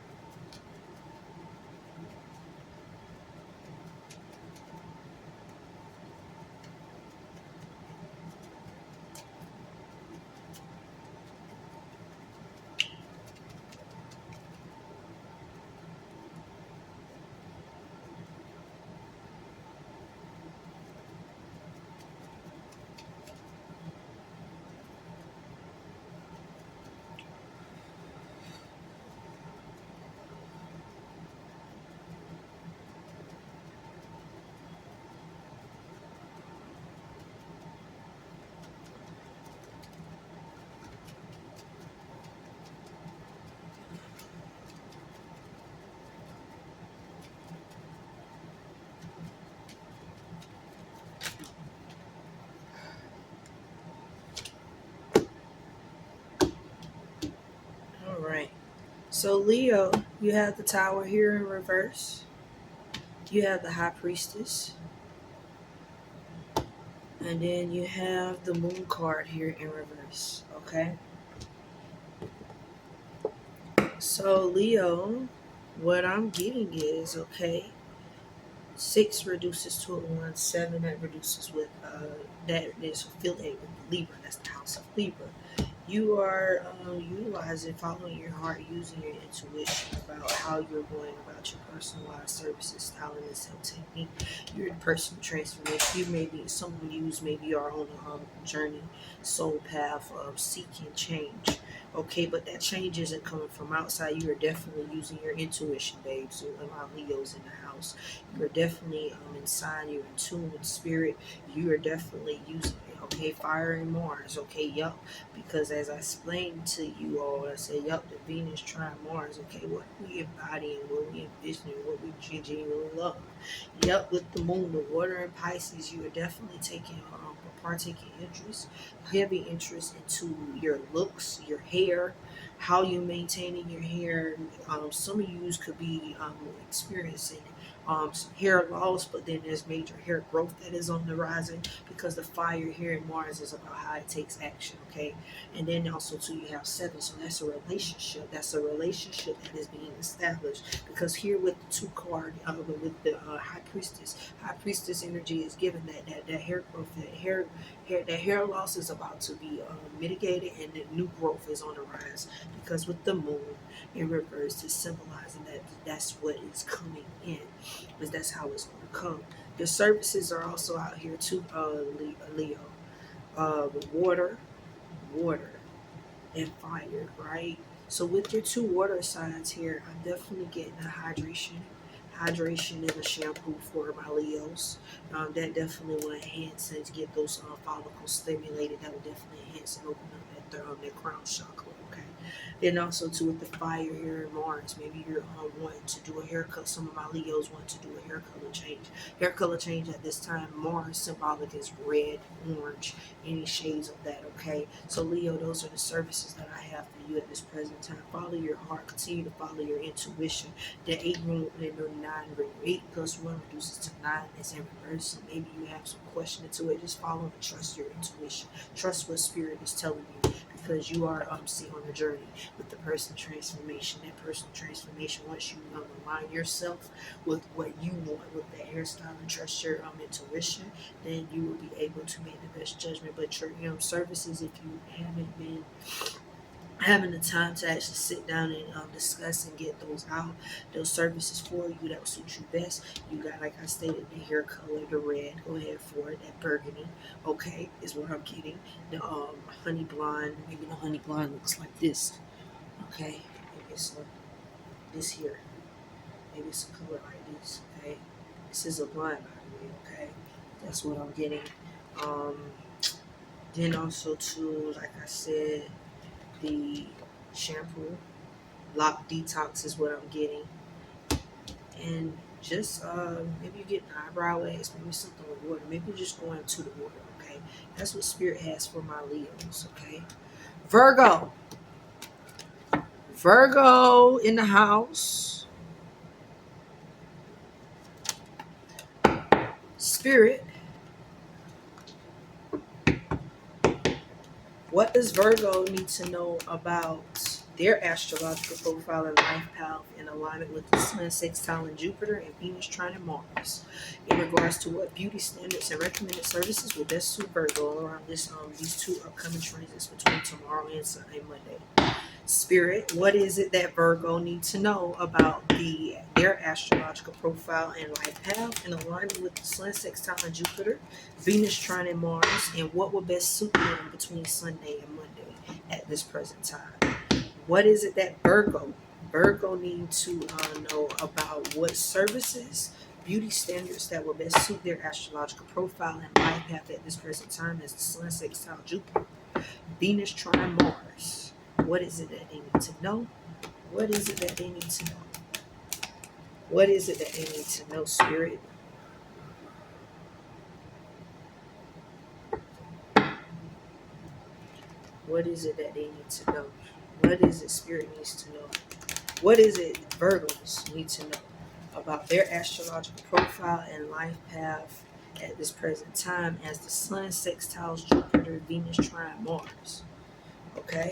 All right. So Leo, you have the Tower here in reverse. You have the High Priestess. And then you have the Moon card here in reverse. Okay. So Leo, what I'm getting is, okay, 6 reduces to a 1, 7 that reduces with that is affiliated with Libra. That's the house of Libra. You are utilizing, following your heart, using your intuition about how you're going about your personalized services, style, and self technique. Your personal transformation. You may be someone use maybe you are on a journey, soul path of seeking change. Okay, but that change isn't coming from outside. You are definitely using your intuition, babe. So my Leo's in the house. You're definitely inside. You're in tune with spirit. You are definitely using it. Okay, fire and Mars. Okay, yup. Because as I explained to you all, I said, yup, the Venus trine Mars. Okay, what we embodying, what we envisioning, what we genuinely love. Yup, with the moon, the water in Pisces, you are definitely taking partaking interest, heavy interest into your looks, your hair, how you maintaining your hair. Some of you could be experiencing hair loss, but then there's major hair growth that is on the horizon because the fire here in Mars is about how it takes action, okay? And then also too, you have 7, so that's a relationship. That's a relationship that is being established because here with the 2 card, with the High Priestess energy is given that hair growth, that hair loss is about to be mitigated, and the new growth is on the rise because with the moon in reverse is symbolizing that that's what is coming in, because that's how it's going to come. The services are also out here too, Leo. Water, water, and fire, right? So with your 2 water signs here, I'm definitely getting a hydration and a shampoo for my Leos. That definitely will enhance and get those follicles stimulated. That will definitely enhance and open up their crown chakra. Okay, And also too with the fire here in Mars, maybe you're wanting to do a haircut. Some of my Leos want to do a hair color change. Hair color change at this time. Mars symbolic is red, orange, any shades of that. Okay, so Leo, those are the services that I have for you at this present time. Follow your heart. Continue to follow your intuition. The 8 room and the 9 ring. 8 plus 1 reduces to 9. It's in reverse. So maybe you have some question into it. Just follow and trust your intuition. Trust what spirit is telling you, because you are see on the journey with the personal transformation. That personal transformation, once you align yourself with what you want with that hairstyle and trust your intuition, then you will be able to make the best judgment. But your services, if you haven't been having the time to actually sit down and discuss and get those out, those services for you that will suit you best. You got, like I stated, the hair color, the red. Go ahead for it. That burgundy, okay, is what I'm getting. The honey blonde. Maybe the honey blonde looks like this. Okay, maybe it's this here. Maybe it's a color like this. Okay, this is a blonde, by the way. Okay, that's what I'm getting. Um, then also too, like I said, the shampoo, lock detox is what I'm getting. And just maybe you get an eyebrow wax, maybe something with water, maybe just going to the water. Okay, that's what spirit has for my Leos. Okay, Virgo in the house. Spirit, what does Virgo need to know about their astrological profile and life path in alignment with the Sun, sextile, and Jupiter, and Venus trine Mars, in regards to what beauty standards and recommended services will best suit Virgo around this these two upcoming transits between tomorrow and Sunday, Monday? Spirit, what is it that Virgo needs to know about their astrological profile and life path in alignment with the Sun, sextile, and Jupiter, Venus trine Mars, and what will best suit them between Sunday and Monday at this present time? What is it that Virgo needs to know about what services, beauty standards that will best suit their astrological profile and life path at this present time as the Sun, sextile, Jupiter, Venus trine Mars? What is it that they need to know? What is it that they need to know? What is it that they need to know, Spirit? What is it that they need to know? What is it Spirit needs to know? What is it Virgos need to know about their astrological profile and life path at this present time as the Sun sextiles Jupiter, Venus trine Mars? Okay?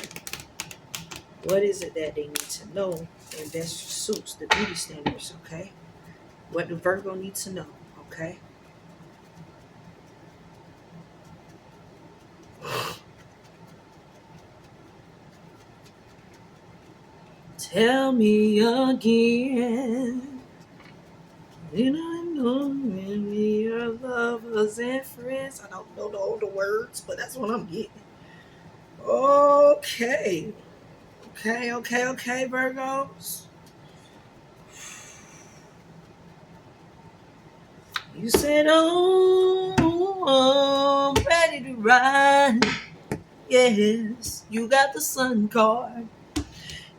What is it that they need to know and best suits the beauty standards? Okay? What do Virgo need to know? Okay? Tell me again. Did I know when we are lovers and friends? I don't know all the words, but that's what I'm getting. Okay. Okay, Virgos. You said, oh, I'm ready to ride. Yes, you got the Sun card.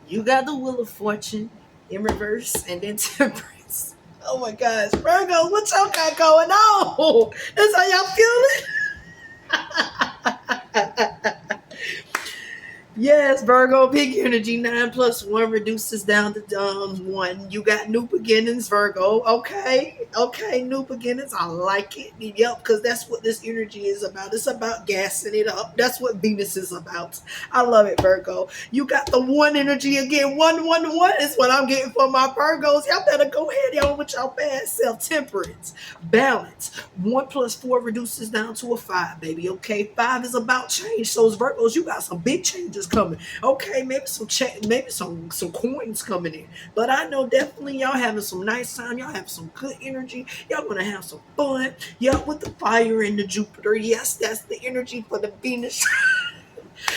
You got the Wheel of Fortune in reverse and then Temperance. Oh my gosh, Virgos, what y'all got going on? That's how y'all feeling? Yes, Virgo, big energy. 9 plus 1 reduces down to 1. You got new beginnings, Virgo. Okay, new beginnings. I like it. Yep, because that's what this energy is about. It's about gassing it up. That's what Venus is about. I love it, Virgo. You got the 1 energy again. 1 is what I'm getting for my Virgos. Y'all better go ahead, y'all, with y'all bad self. Temperance, balance. 1 plus 4 reduces down to a 5, baby. Okay, 5 is about change. So, as Virgos, you got some big changes coming. Okay, maybe some coins coming in. But I know definitely y'all having some nice time. Y'all have some good energy. Y'all gonna have some fun. Yeah, with the fire and the Jupiter. Yes, that's the energy for the Venus.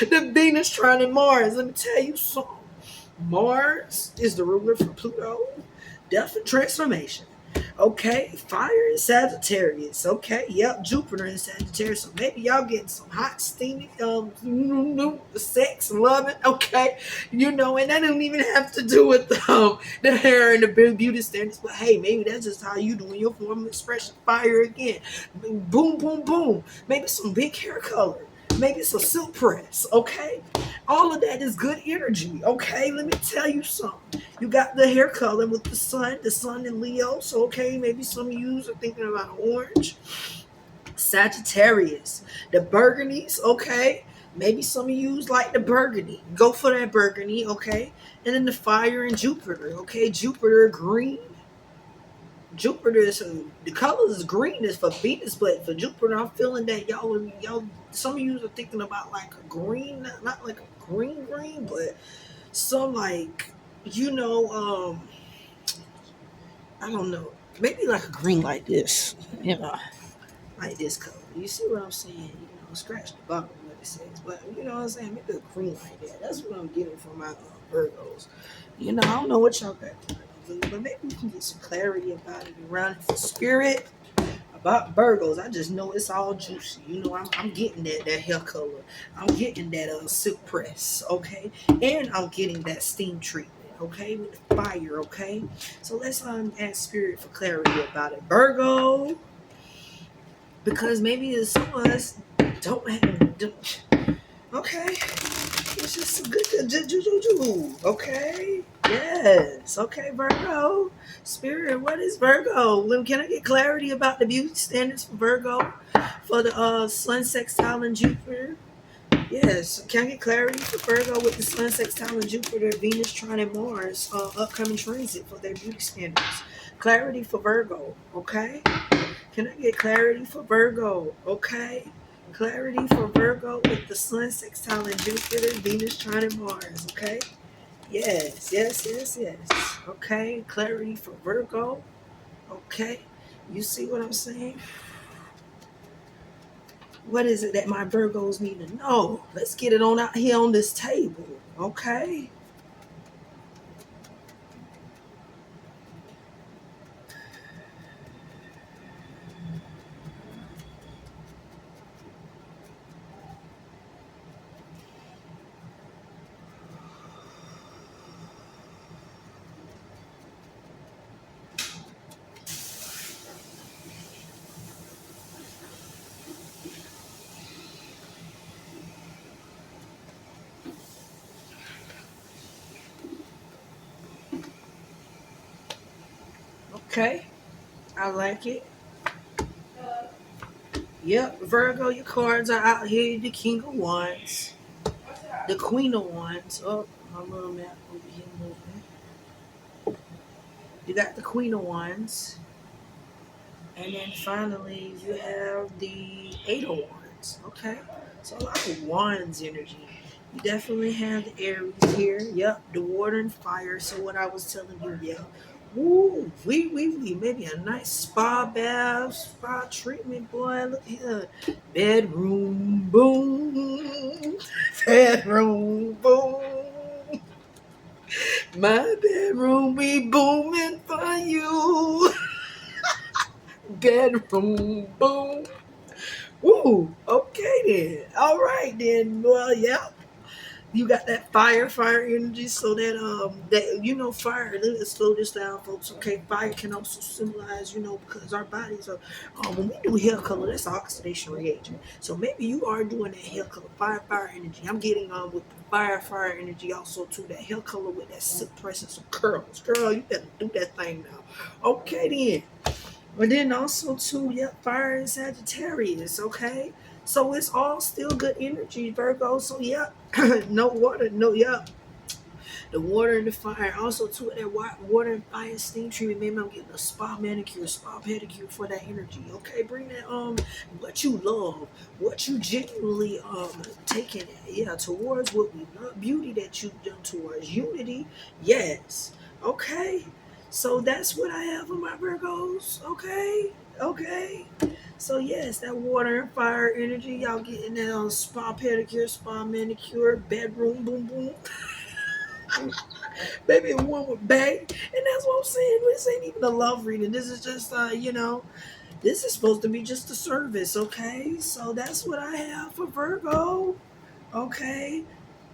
The Venus trine Mars. Let me tell you something. Mars is the ruler for Pluto. Death and transformation. Okay, fire in Sagittarius. Okay, yep, Jupiter in Sagittarius. So maybe y'all getting some hot, steamy, sex, loving. Okay, and that don't even have to do with the hair and the beauty standards. But hey, maybe that's just how you doing your form of expression. Fire again, boom, boom, boom. Maybe some big hair color. Maybe some silk press. Okay, all of that is good energy. Okay, let me tell you something. You got the hair color with the sun in Leo. So, okay, maybe some of you are thinking about orange. Sagittarius, the burgundies, okay. Maybe some of you like the burgundy. Go for that burgundy, okay. And then the fire and Jupiter, okay. Jupiter green. Jupiter is the colors is green is for Venus, but for Jupiter, I'm feeling that y'all. Some of you are thinking about like a green, not like a green, but some like I don't know, maybe like a green like this, like this color. You see what I'm saying? Scratch the bottom of what it says, but you know what I'm saying? Maybe a green like that. That's what I'm getting from my Virgos. I don't know what y'all got, but maybe we can get some clarity about it around the spirit about Virgos. I just know it's all juicy. I'm getting that hair color. I'm getting that silk press, okay, and I'm getting that steam treatment. Okay, with the fire, okay? So let's ask spirit for clarity about it. Virgo, because maybe some of us don't have, okay? It's just some good, okay? Yes, okay, Virgo. Spirit, what is Virgo? Can I get clarity about the beauty standards for Virgo? For the Sun sextile and Jupiter? Yes, can I get clarity for Virgo with the Sun sextile and Jupiter, Venus trine and Mars upcoming transit for their beauty standards? Clarity for Virgo, okay? Can I get clarity for Virgo, okay? Clarity for Virgo with the Sun sextile and Jupiter, Venus trine and Mars, okay? Yes. Okay, clarity for Virgo, okay? You see what I'm saying? What is it that my Virgos need to know? Let's get it on out here on this table, okay? Okay, I like it. Yep, Virgo, your cards are out here. The King of Wands, the Queen of Wands. Oh, my little map over here moving. You got the Queen of Wands. And then finally, you have the Eight of Wands. Okay, so a lot of Wands energy. You definitely have the Aries here. Yep, the water and fire. So what I was telling you, yeah. Ooh, we maybe a nice spa bath, spa treatment, boy. Look here, bedroom boom, bedroom boom. My bedroom be booming for you. Bedroom boom. Woo. Okay then. All right then. Well, yeah. You got that fire energy, so that fire. Let's slow this down, folks. Okay, fire can also symbolize, because our bodies are when we do hair color, that's oxidation reagent. So maybe you are doing that hair color, fire energy. I'm getting with the fire energy also too. That hair color with that silk press and some curls, girl. You better do that thing now. Okay then. But then also too, yep, fire and Sagittarius, okay? So it's all still good energy, Virgo. So yep, no water, no yep. The water and the fire. Also too, that water and fire steam treatment. Maybe I'm getting a spa manicure, spa pedicure for that energy. Okay, bring that what you love, what you genuinely taking towards what we love, beauty that you've done towards unity. Yes. Okay. So that's what I have for my Virgos. Okay. So yes, that water and fire energy, y'all getting that on spa pedicure, spa manicure, bedroom boom boom. Maybe one with Bay. And that's what I'm saying. This ain't even a love reading. This is just, this is supposed to be just a service, okay? So that's what I have for Virgo, okay?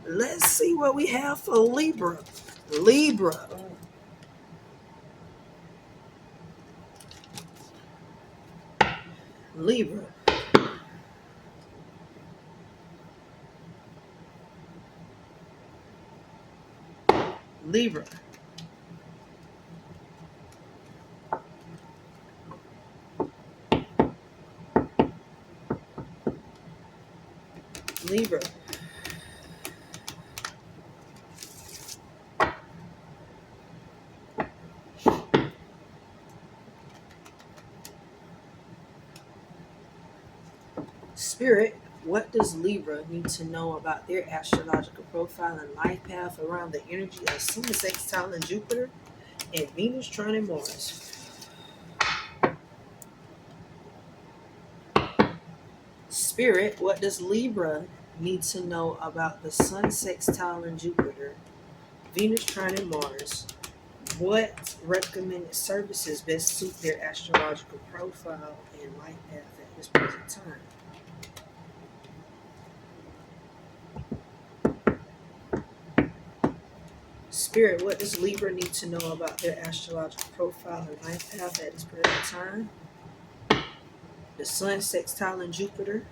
Let's see what we have for Libra. Libra. Libra. Libra. Libra. Spirit, what does Libra need to know about their astrological profile and life path around the energy of Sun, Sextile, and Jupiter, and Venus, Trine, and Mars? Spirit, what does Libra need to know about the Sun, Sextile, and Jupiter, Venus, Trine, and Mars? What recommended services best suit their astrological profile and life path at this present time? Spirit, what does Libra need to know about their astrological profile and life path at this present time? The Sun, Sextile, and Jupiter,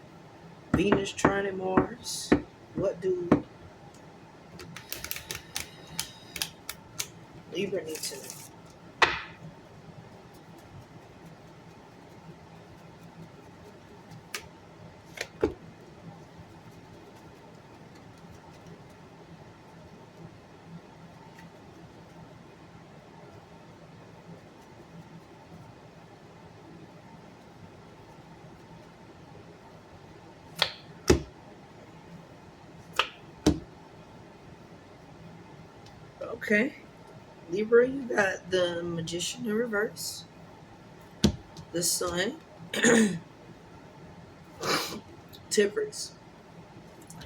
Venus, Trine, and Mars. What do Libra need to know? Okay, Libra, you got the Magician in reverse, the Sun, Temperance,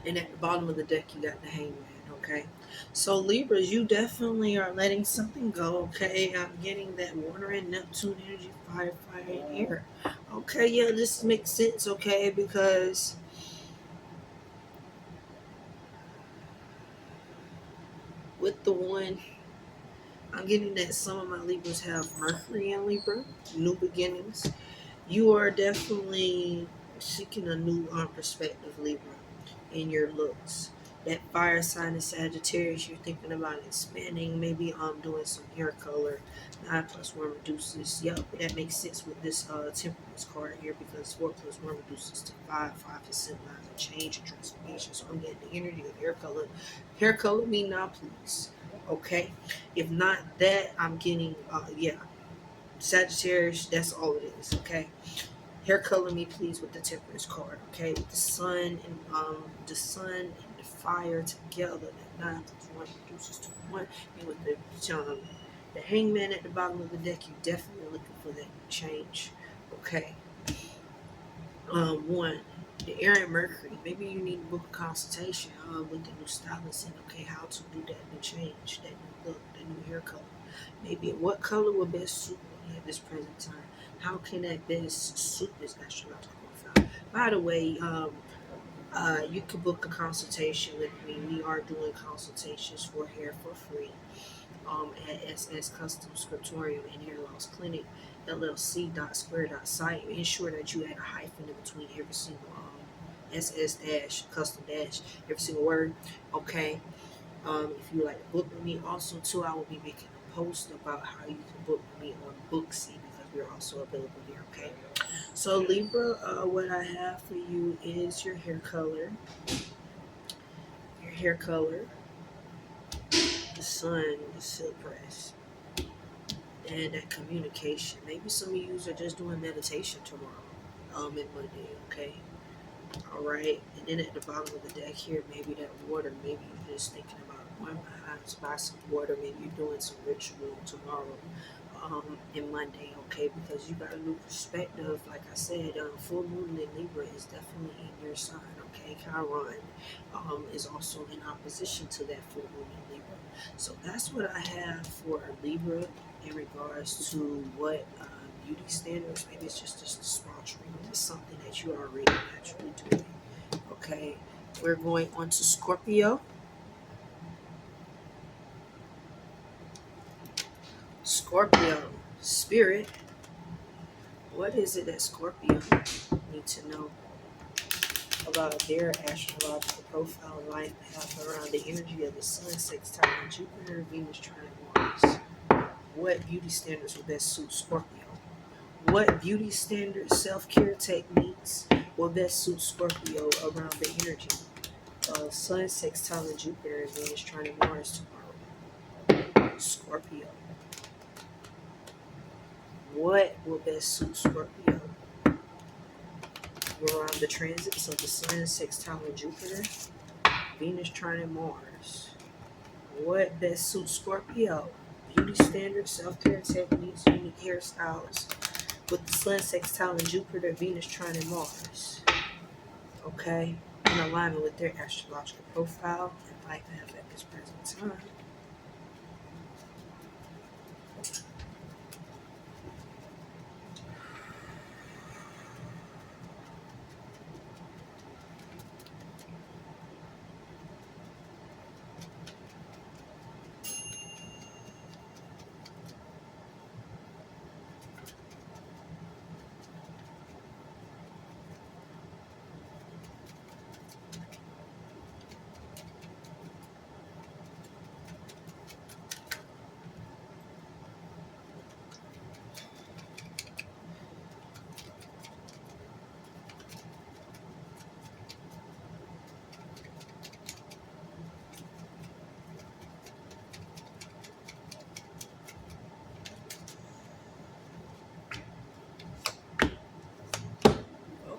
and at the bottom of the deck you got the Hangman. Okay, so Libras, you definitely are letting something go. Okay, I'm getting that water and Neptune energy, fire, and air. Okay, yeah, this makes sense. Okay, because with the one, I'm getting that some of my Libras have Mercury in Libra, new beginnings. You are definitely seeking a new perspective, Libra, in your looks. That fire sign is Sagittarius. You're thinking about expanding, maybe doing some hair color. 9+1 reduces. Yep, that makes sense with this temperance card here because 4+1 reduces to 5. 5 is symbolizing change and transformation. So I'm getting the energy of hair color. Hair color me now, please. Okay. If not that, I'm getting Sagittarius. That's all it is. Okay. Hair color me please with the temperance card, okay? With the sun and the fire together, that 9+1 reduces to 1, and with the hangman at the bottom of the deck, you're definitely looking for that change. Okay. One, the air and Mercury. Maybe you need to book a consultation with the new stylist and okay how to do that new change, that new look, that new hair color. Maybe what color will best suit me at this present time? How can that best suit this astrological profile? By the way, you can book a consultation with me. We are doing consultations for hair for free at SS Custom Scriptorium and Hair Loss Clinic, LLC.square.site. Ensure that you add a hyphen in between every single SS dash, custom dash, every single word. Okay. If you like to book with me, also too, I will be making a post about how you can book with me on Booksy because we're also available here. Okay. So Libra, what I have for you is your hair color. Your hair color, the sun, the silk press, and that communication. Maybe some of you are just doing meditation tomorrow, and Monday. Okay. All right. And then at the bottom of the deck here, maybe that water. Maybe you're just thinking about going behind to buy some water. Maybe you're doing some ritual tomorrow. in Monday, okay? Because you got a new perspective. Like I said, full moon in Libra is definitely in your sign, okay? Chiron is also in opposition to that full moon in Libra. So that's what I have for Libra in regards to what beauty standards. Maybe it's just a small treatment. It's something that you are already naturally doing, okay? We're going on to Scorpio. Scorpio spirit. What is it that Scorpio need to know about their astrological profile, life path around the energy of the Sun, sextile Jupiter, Venus, trine Mars? What beauty standards will best suit Scorpio? What beauty standards, self-care techniques will best suit Scorpio around the energy of Sun, sextile Jupiter, Venus, trine Mars tomorrow? Scorpio. What will best suit Scorpio around the transits of the Sun, sextile Jupiter, Venus, trine Mars? What best suits Scorpio? Beauty standards, self-care techniques, unique hairstyles with the Sun, sextile, and Jupiter, Venus, trine Mars. Okay? In alignment with their astrological profile and life path at this present time.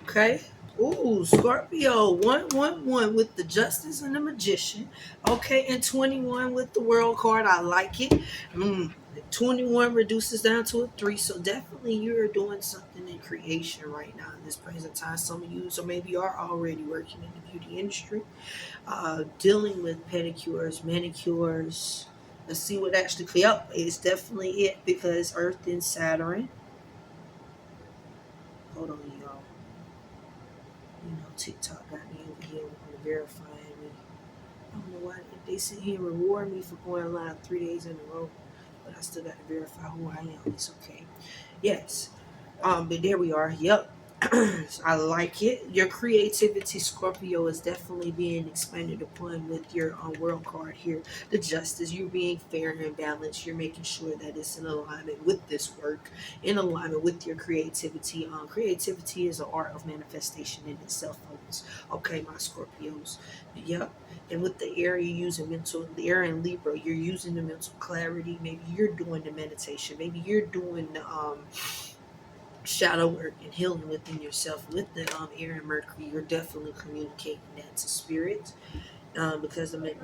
Okay. Ooh, Scorpio, 111 with the Justice and the Magician. Okay, and 21 with the World card. I like it. 21 reduces down to a 3. So definitely you're doing something in creation right now in this present time. Some of you, so maybe you are already working in the beauty industry, dealing with pedicures, manicures. Let's see what actually, yep, it's definitely it because Earth and Saturn. Hold on, y'all. TikTok got me over here verifying me. I don't know why they sit here and reward me for going live 3 days in a row, but I still got to verify who I am. It's okay. Yes. But there we are. Yep. I like it. Your creativity, Scorpio, is definitely being expanded upon with your world card here. The justice, you're being fair and balanced. You're making sure that it's in alignment with this work, in alignment with your creativity. Creativity is an art of manifestation in itself, folks. Okay, my Scorpios. Yep. And with the air, you're using the air in Libra, you're using the mental clarity. Maybe you're doing the meditation. Maybe you're doing the shadow work and healing within yourself with the air and Mercury. You're definitely communicating that to spirit, because the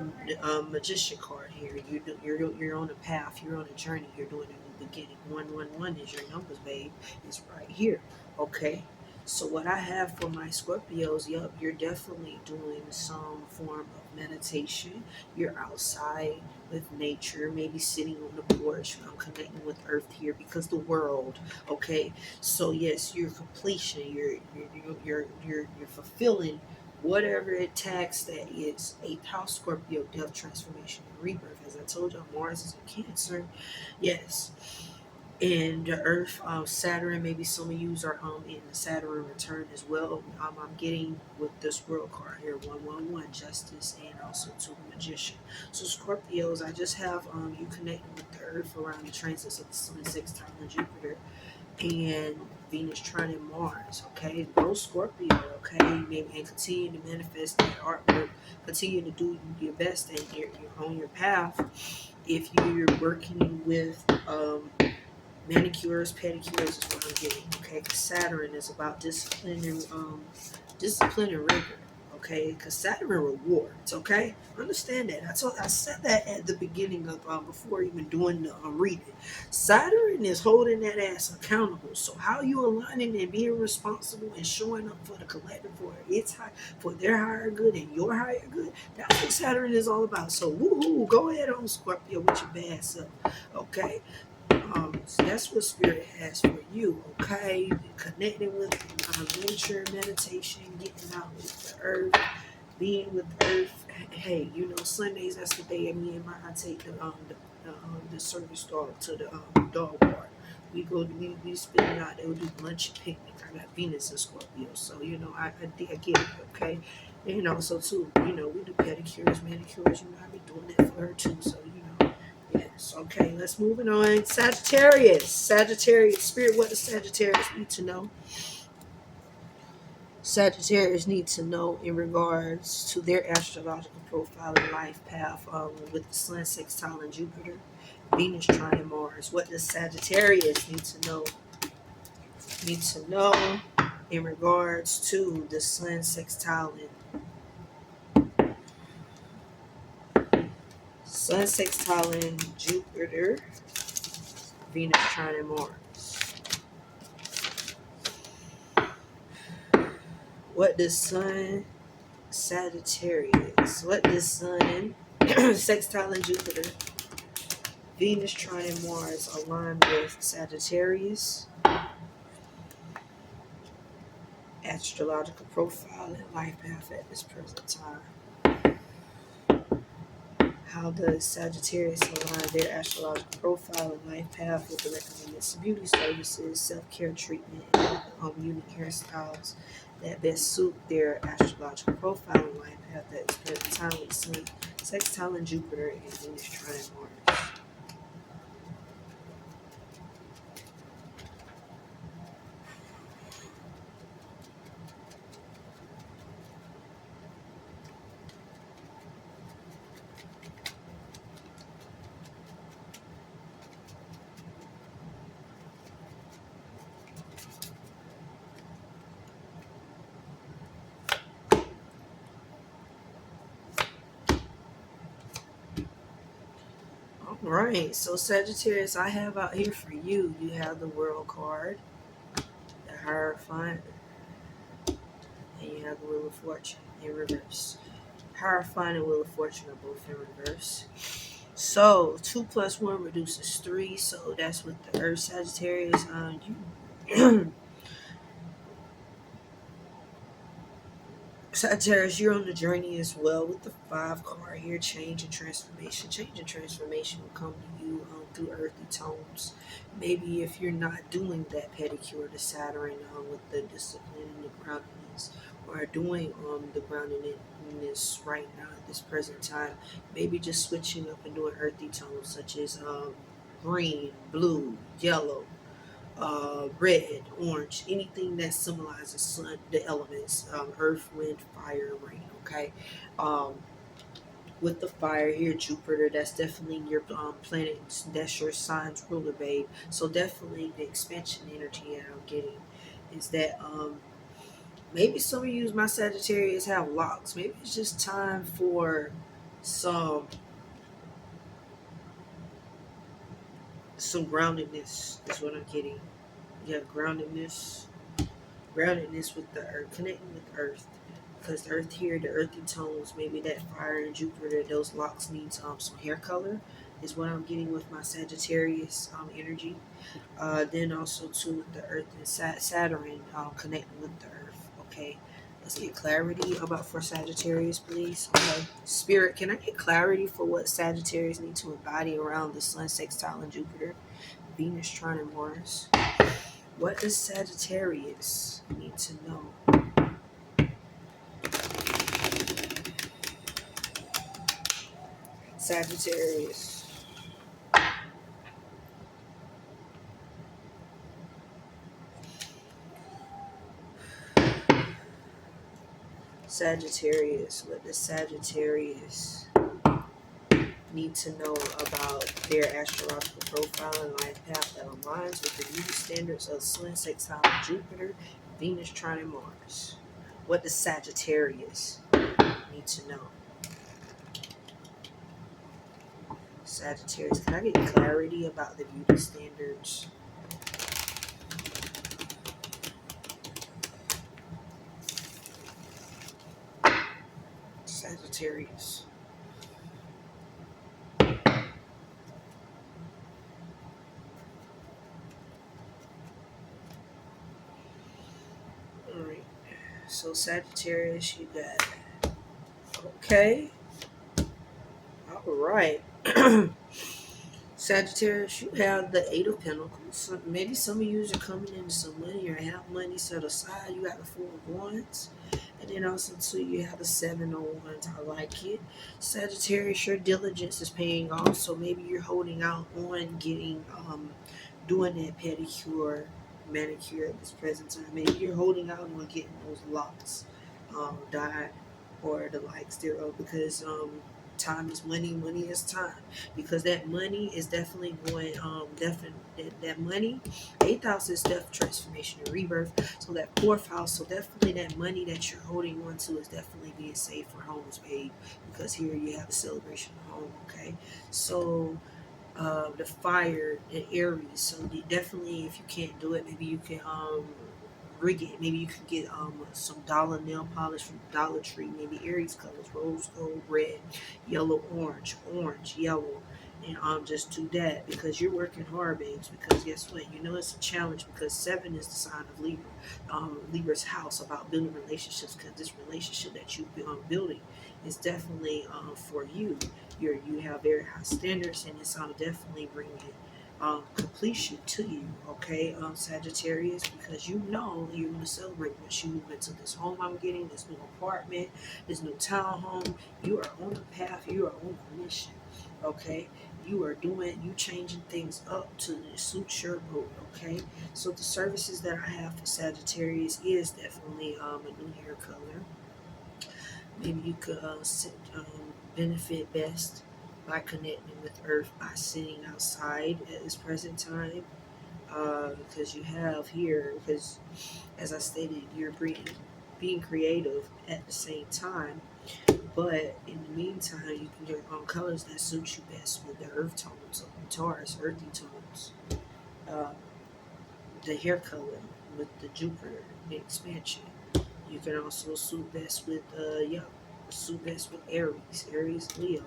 magician card here, you're on a path, you're on a journey, you're doing a new beginning. 111 is your numbers, babe. It's right here. Okay. So what I have for my Scorpios, yup, you're definitely doing some form of meditation. You're outside with nature, maybe sitting on the porch. I'm connecting with Earth here because the world. Okay, so yes, your completion, you're fulfilling whatever it tags that is. Eighth house, Scorpio, death, transformation, and rebirth. As I told you, Mars is in Cancer. Yes. And the Earth, Saturn, maybe some of you are in the Saturn return as well. I'm getting with this world card here, 111, Justice, and also to the Magician. So Scorpios, I just have you connecting with the Earth around the transits of the Sun, sextile, and Jupiter, and Venus, trine Mars. Okay, go Scorpio. Okay, maybe and continue to manifest that artwork. Continue to do your best, and you're on your path. If you're working with manicures, pedicures is what I'm getting. Okay, 'cause Saturn is about discipline and rigor. okay? Because Saturn rewards, okay? Understand that. I said that at the beginning of before even doing the reading. Saturn is holding that ass accountable. So how you aligning and being responsible and showing up for the collective, for their higher good and your higher good, that's what Saturn is all about. So woohoo, go ahead on Scorpio with your bad self, okay? So that's what Spirit has for you, okay? Connecting with nature, meditation, getting out with the earth, being with the earth. Hey, Sundays, that's the day I take the service dog to the dog park. We spend out there, we do lunch and picnic. I got Venus and Scorpio, so I get it, okay? And also too, we do pedicures, manicures. I be doing that for her too, so yes, okay, let's move it on. Sagittarius, Spirit, what does Sagittarius need to know? Sagittarius need to know in regards to their astrological profile and life path with the Sun, sextile, and Jupiter, Venus, trine, Mars. What does Sagittarius need to know? Need to know in regards to the Sun, sextile, and Jupiter, Venus, trine, and Mars. What does Sun, Sagittarius? What does Sun, sextile, and Jupiter, Venus, trine, and Mars align with Sagittarius? Astrological profile and life path at this present time. How does Sagittarius align their astrological profile and life path with the recommended beauty services, self-care treatment, and unique hairstyles that best suit their astrological profile and life path at this present time with Sun, sextile, and Jupiter, and Venus, trine, and Mars? All right, so Sagittarius, I have out here for you. You have the World card, the Hierophant, and you have the Wheel of Fortune in reverse. Hierophant and Wheel of Fortune are both in reverse. So 2 plus 1 reduces 3. So that's with the Earth, Sagittarius. Sagittarius, you're on the journey as well with the 5 card here. Change and transformation. Change and transformation will come to you through earthly tones. Maybe if you're not doing that pedicure to Saturn with the discipline and the groundedness, or doing the groundedness right now at this present time, maybe just switching up and doing earthly tones such as green, blue, yellow, red, orange, anything that symbolizes sun, the elements, earth, wind, fire, rain. Okay, um, with the fire here, Jupiter, that's definitely your planet. That's your sign's ruler, babe. So definitely the expansion energy that I'm getting is that maybe some of you, my Sagittarius, have locks. Maybe it's just time for some groundedness. Is what I'm getting. Yeah, groundedness with the earth, connecting with the earth, because the earth here, the earthy tones, maybe that fire and Jupiter, those locks need some hair color, is what I'm getting with my Sagittarius energy. Then also too with the earth and Saturn connecting with the earth. Okay, let's get clarity about for Sagittarius, please. Okay, Spirit, can I get clarity for what Sagittarius need to embody around the Sun, sextile, and Jupiter, Venus, trine, and Mars? What does Sagittarius need to know? Sagittarius. Sagittarius. What does Sagittarius need to know about their astrological profile and life path that aligns with the beauty standards of Sun, sextile, Jupiter, Venus, trine, and Mars? What does Sagittarius need to know? Sagittarius, can I get clarity about the beauty standards? Sagittarius. Alright. So Sagittarius, you got, okay. Alright. Sagittarius, you have the Eight of Pentacles. So maybe some of you are coming into some money or have money set aside. You got the Four of Wands. And then also, too, you have the Seven of Wands. I like it. Sagittarius, your diligence is paying off. So maybe you're holding out on getting, doing that pedicure, manicure at this present time. Maybe you're holding out on getting those locks dyed or the likes thereof because time is money, money is time, because that money is definitely going that money, eighth house is death, transformation, and rebirth. So that fourth house, so definitely that money that you're holding on to is definitely being saved for homes paid, because here you have the celebration of home. Okay, so the fire in Aries, so definitely if you can't do it, maybe you can rig it. Maybe you can get some dollar nail polish from Dollar Tree. Maybe Aries colors: rose gold, red, yellow, orange, yellow, and just do that because you're working hard, babes. Because guess what? You know it's a challenge because 7 is the sign of Libra, Libra's house, about building relationships. Because this relationship that you've been building is definitely for you. You have very high standards, and it's definitely bringing completion to you, okay, Sagittarius, because you know you're going to celebrate once you move into this home I'm getting, this new apartment, this new townhome. You are on the path, you are on a mission, okay? You changing things up to suit your mood, okay? So the services that I have for Sagittarius is definitely a new hair color. Maybe you could benefit best by connecting with Earth by sitting outside at this present time. Because you have here, because as I stated, you're being creative at the same time. But in the meantime, you can get colors that suit you best with the earth tones, of Taurus, earthy tones. Uh, the hair color with the Jupiter, the expansion. You can also suit best with suit best with Aries, Leo.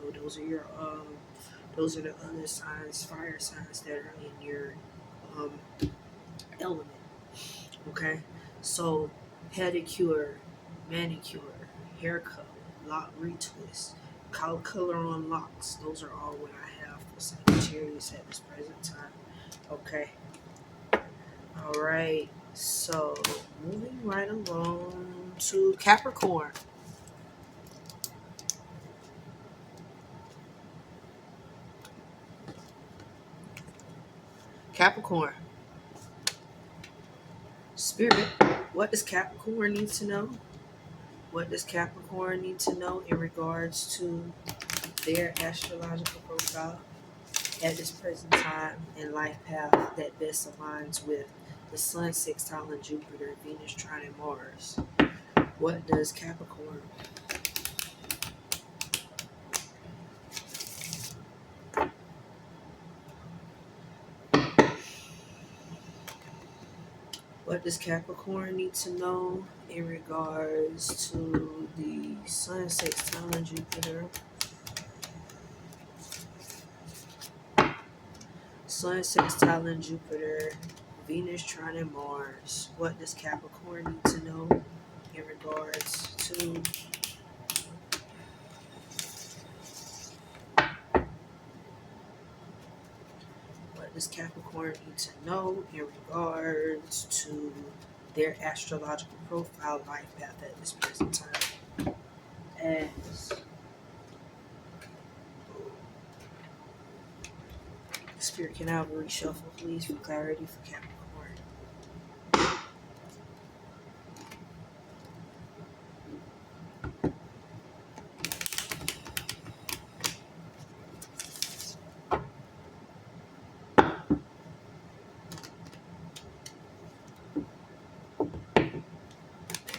Those are the other signs, fire signs that are in your um, element. Okay, so pedicure, manicure, hair color, lock retwist, color on locks. Those are all what I have for Sagittarius at this present time. Okay, all right. So moving right along to Capricorn. Capricorn. Spirit, what does Capricorn need to know? What does Capricorn need to know in regards to their astrological profile at this present time and life path that best aligns with the Sun, sextile, and Jupiter, Venus, trine, and Mars? What does Capricorn? What does Capricorn need to know in regards to the Sun, sextile, and Jupiter? Sun, sextile, and Jupiter, Venus, trine, and Mars. What does Capricorn need to know in regards to what does Capricorn need to know in regards to their astrological profile, life path at this present time? As Spirit, can I have a reshuffle, please, for clarity for Capricorn?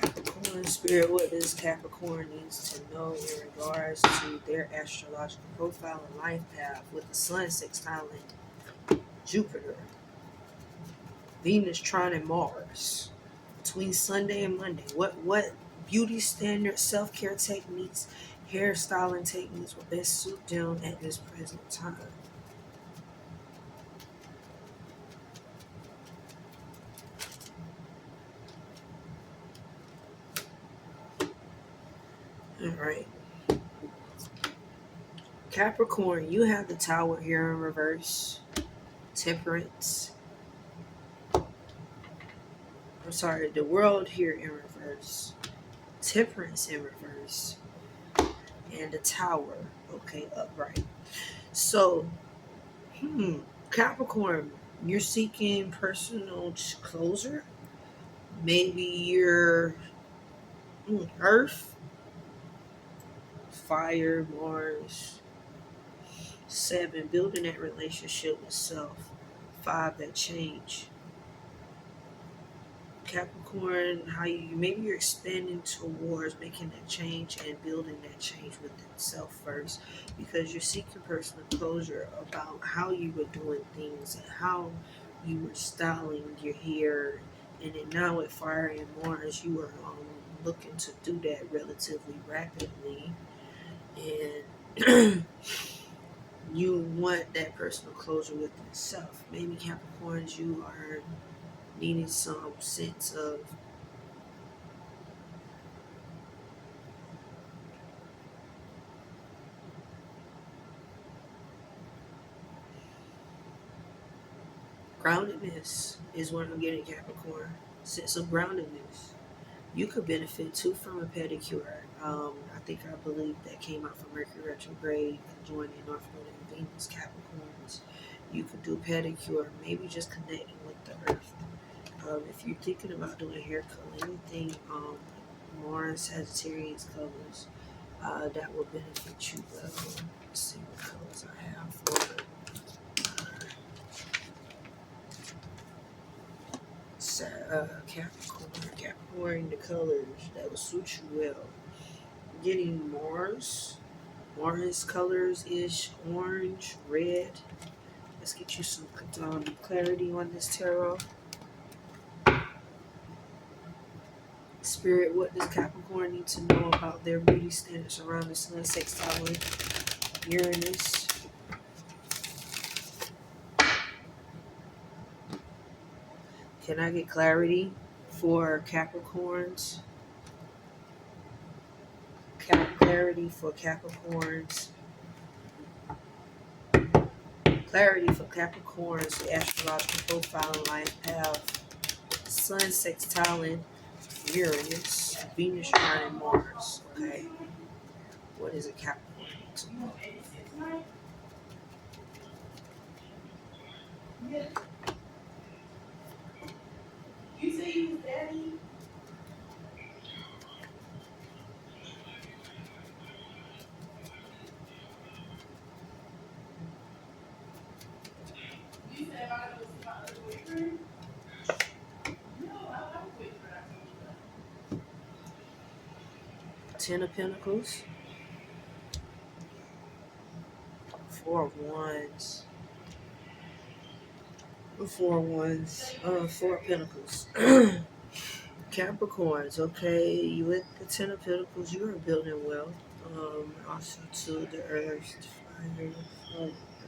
Capricorn. Spirit, what does Capricorn needs to know in regards to their astrological profile and life path with the Sun sextiling Jupiter, Venus trining Mars between Sunday and Monday? What beauty standards, self-care techniques, hairstyling techniques will best suit them at this present time? All right. Capricorn, you have the Tower here in reverse. Temperance. I'm sorry, the World here in reverse. Temperance in reverse. And the Tower, okay, upright. So, Capricorn, you're seeking personal closure. Maybe you're Earth, Fire, Mars. 7, building that relationship with self. 5, that change. Capricorn, how you maybe you're expanding towards making that change and building that change within self first, because you're seeking personal closure about how you were doing things and how you were styling your hair, and then now with Fire and Mars, you are looking to do that relatively rapidly, and you want that personal closure within self. Maybe Capricorns, you are needing some sense of groundedness is what I'm getting, Capricorn. Sense of groundedness. You could benefit too from a pedicure. I believe that came out from Mercury retrograde conjoining North Node and Venus, Capricorns. You could do pedicure, maybe just connecting with the earth. If you're thinking about doing hair color, anything Mars, Sagittarius colors, that will benefit you well. Let's see what colors I have for it. Capricorn, the colors that will suit you well. Getting Mars colors ish, orange, red. Let's get you some clarity on this tarot. Spirit, what does Capricorn need to know about their beauty standards around the Sun sextile Uranus? Can I get clarity for Capricorns? Clarity for Capricorns. Clarity for Capricorns, the astrological profile and life path. Sun sextiling Uranus, Venus trining Mars. Okay. What is a Capricorn to know? You say you was daddy? 10 of Pentacles, 4 of Wands, 4 of Wands, 4 of Pentacles. Capricorns, okay, you with the 10 of Pentacles, you are building wealth. Also to the earth,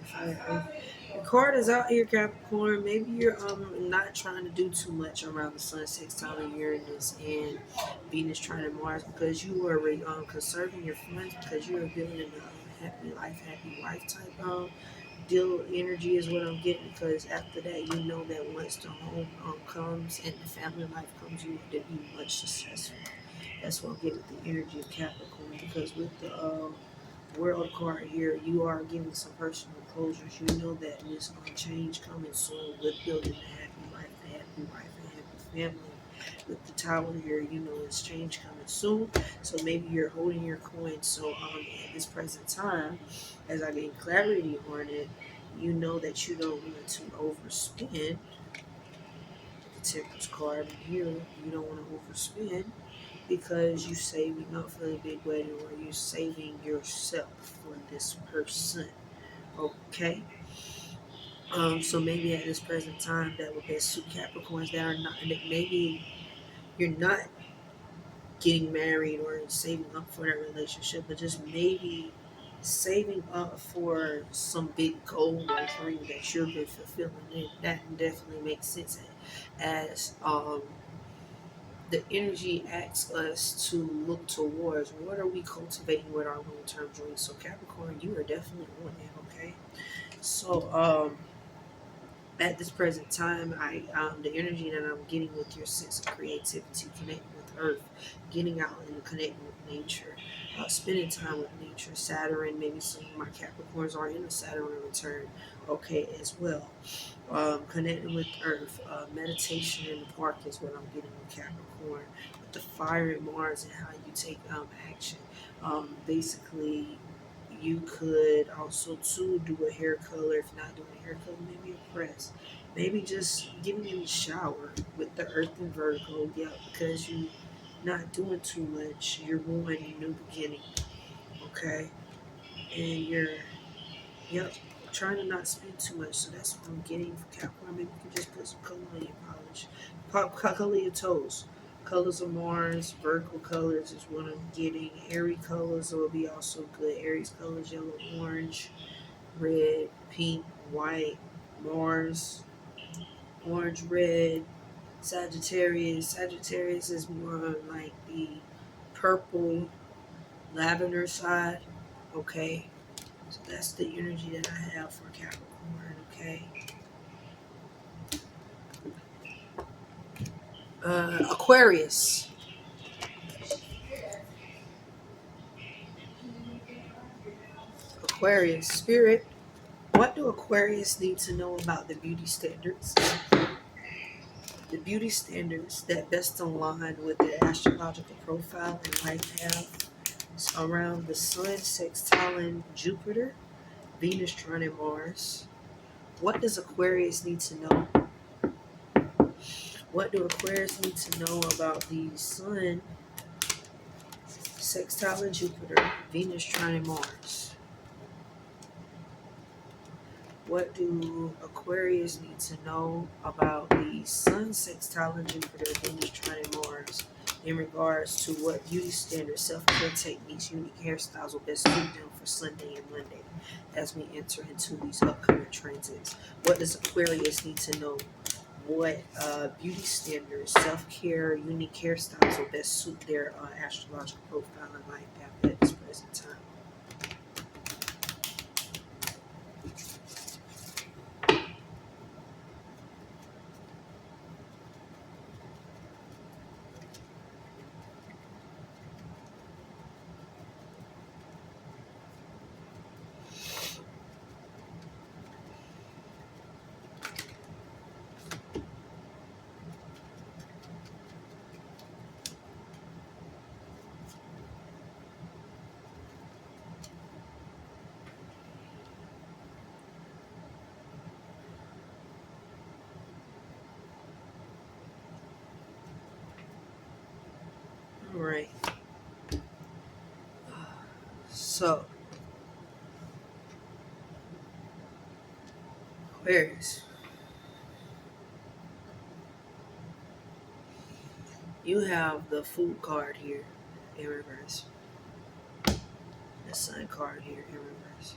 fire. The card is out here, Capricorn. Maybe you're not trying to do too much around the Sun sextile Uranus and Venus trining Mars, because you are conserving your funds, because you are building a happy life, happy wife type deal energy is what I'm getting, because after that, you know that once the home comes and the family life comes, you will be much successful. That's what I'm getting with the energy of Capricorn, because with the World card here, you are getting some personal closures. You know that there's change coming soon with building a happy life, a happy wife, a happy family. With the Tower here, you know it's change coming soon. So maybe you're holding your coin. So at this present time, as I gain clarity on it, you know that you don't want to overspend. The Temperance card here, you don't want to overspend. because you're saving up for the big wedding, or you're saving yourself for this person. Okay. So maybe at this present time, that would be two Capricorns that are not, that maybe you're not getting married or saving up for that relationship, but just maybe saving up for some big goal or dream that you're been fulfilling. And that definitely makes sense as the energy asks us to look towards what are we cultivating with our long-term dreams. So Capricorn, you are definitely on it, okay? So at this present time, the energy that I'm getting with your sense of creativity, connecting with Earth, getting out and connecting with nature, spending time with nature. Saturn, maybe some of my Capricorns are in a Saturn return, okay, as well. Connecting with Earth, meditation in the park is what I'm getting with Capricorn. With the fire and Mars and how you take action. Basically, you could also too do a hair color. If not doing a hair color, maybe a press. Maybe just getting in the shower with the Earth and Virgo. Yeah, because you're not doing too much. You're wanting a new beginning. Okay, and you're yep, trying to not spend too much. So that's what I'm getting for Capricorn. Maybe you can just put some color on your polish. Color your toes. Colors of Mars, Virgo colors is what I'm getting. Aries colors will be also good. Aries colors, yellow, orange, red, pink, white. Mars, orange, red. Sagittarius. Sagittarius is more on like the purple, lavender side. Okay. So that's the energy that I have for Capricorn, okay? Aquarius. Aquarius. Spirit. What do Aquarius need to know about the beauty standards? The beauty standards that best align with their astrological profile and life path around the Sun, sextiling Jupiter, Venus trining Mars. What does Aquarius need to know? What do Aquarius need to know about the Sun, sextile Jupiter, Venus trining Mars? What do Aquarius need to know about the Sun, sextile Jupiter, Venus trining Mars in regards to what beauty standards, self-care techniques, unique hairstyles will best suit them for Sunday and Monday as we enter into these upcoming transits? What does Aquarius need to know? What beauty standards, self-care, unique hairstyles will best suit their astrological profile and life path at this present time? All right. So, Aquarius, you have the Fool card here in reverse, the Sun card here in reverse,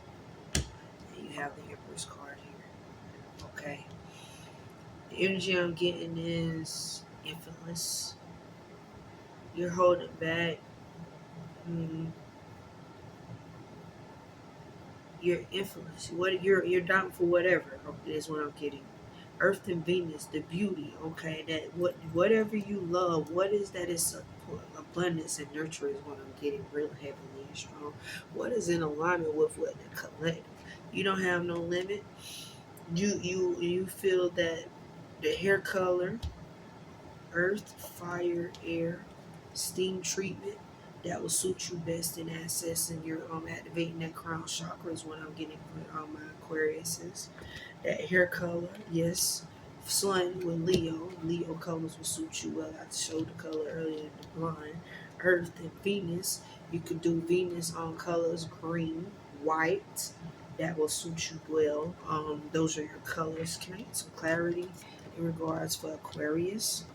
and you have the Empress card here. Okay. The energy I'm getting is infamous. You're holding back. Mm, you're infamous. You're down for whatever is what I'm getting. Earth and Venus, the beauty. Okay, that whatever you love, what is that? Is abundance and nurture is what I'm getting real heavily and strong. What is in alignment with what the collective? You don't have no limit. You feel that the hair color, earth, fire, air, steam treatment that will suit you best in accessing your activating that crown chakra is what I'm getting with my Aquariuses. That hair color, yes. Sun with Leo. Leo colors will suit you well. I showed the color earlier in the blind. Earth and Venus. You could do Venus on colors green, white. That will suit you well. Those are your colors. Can I get some clarity in regards for Aquarius?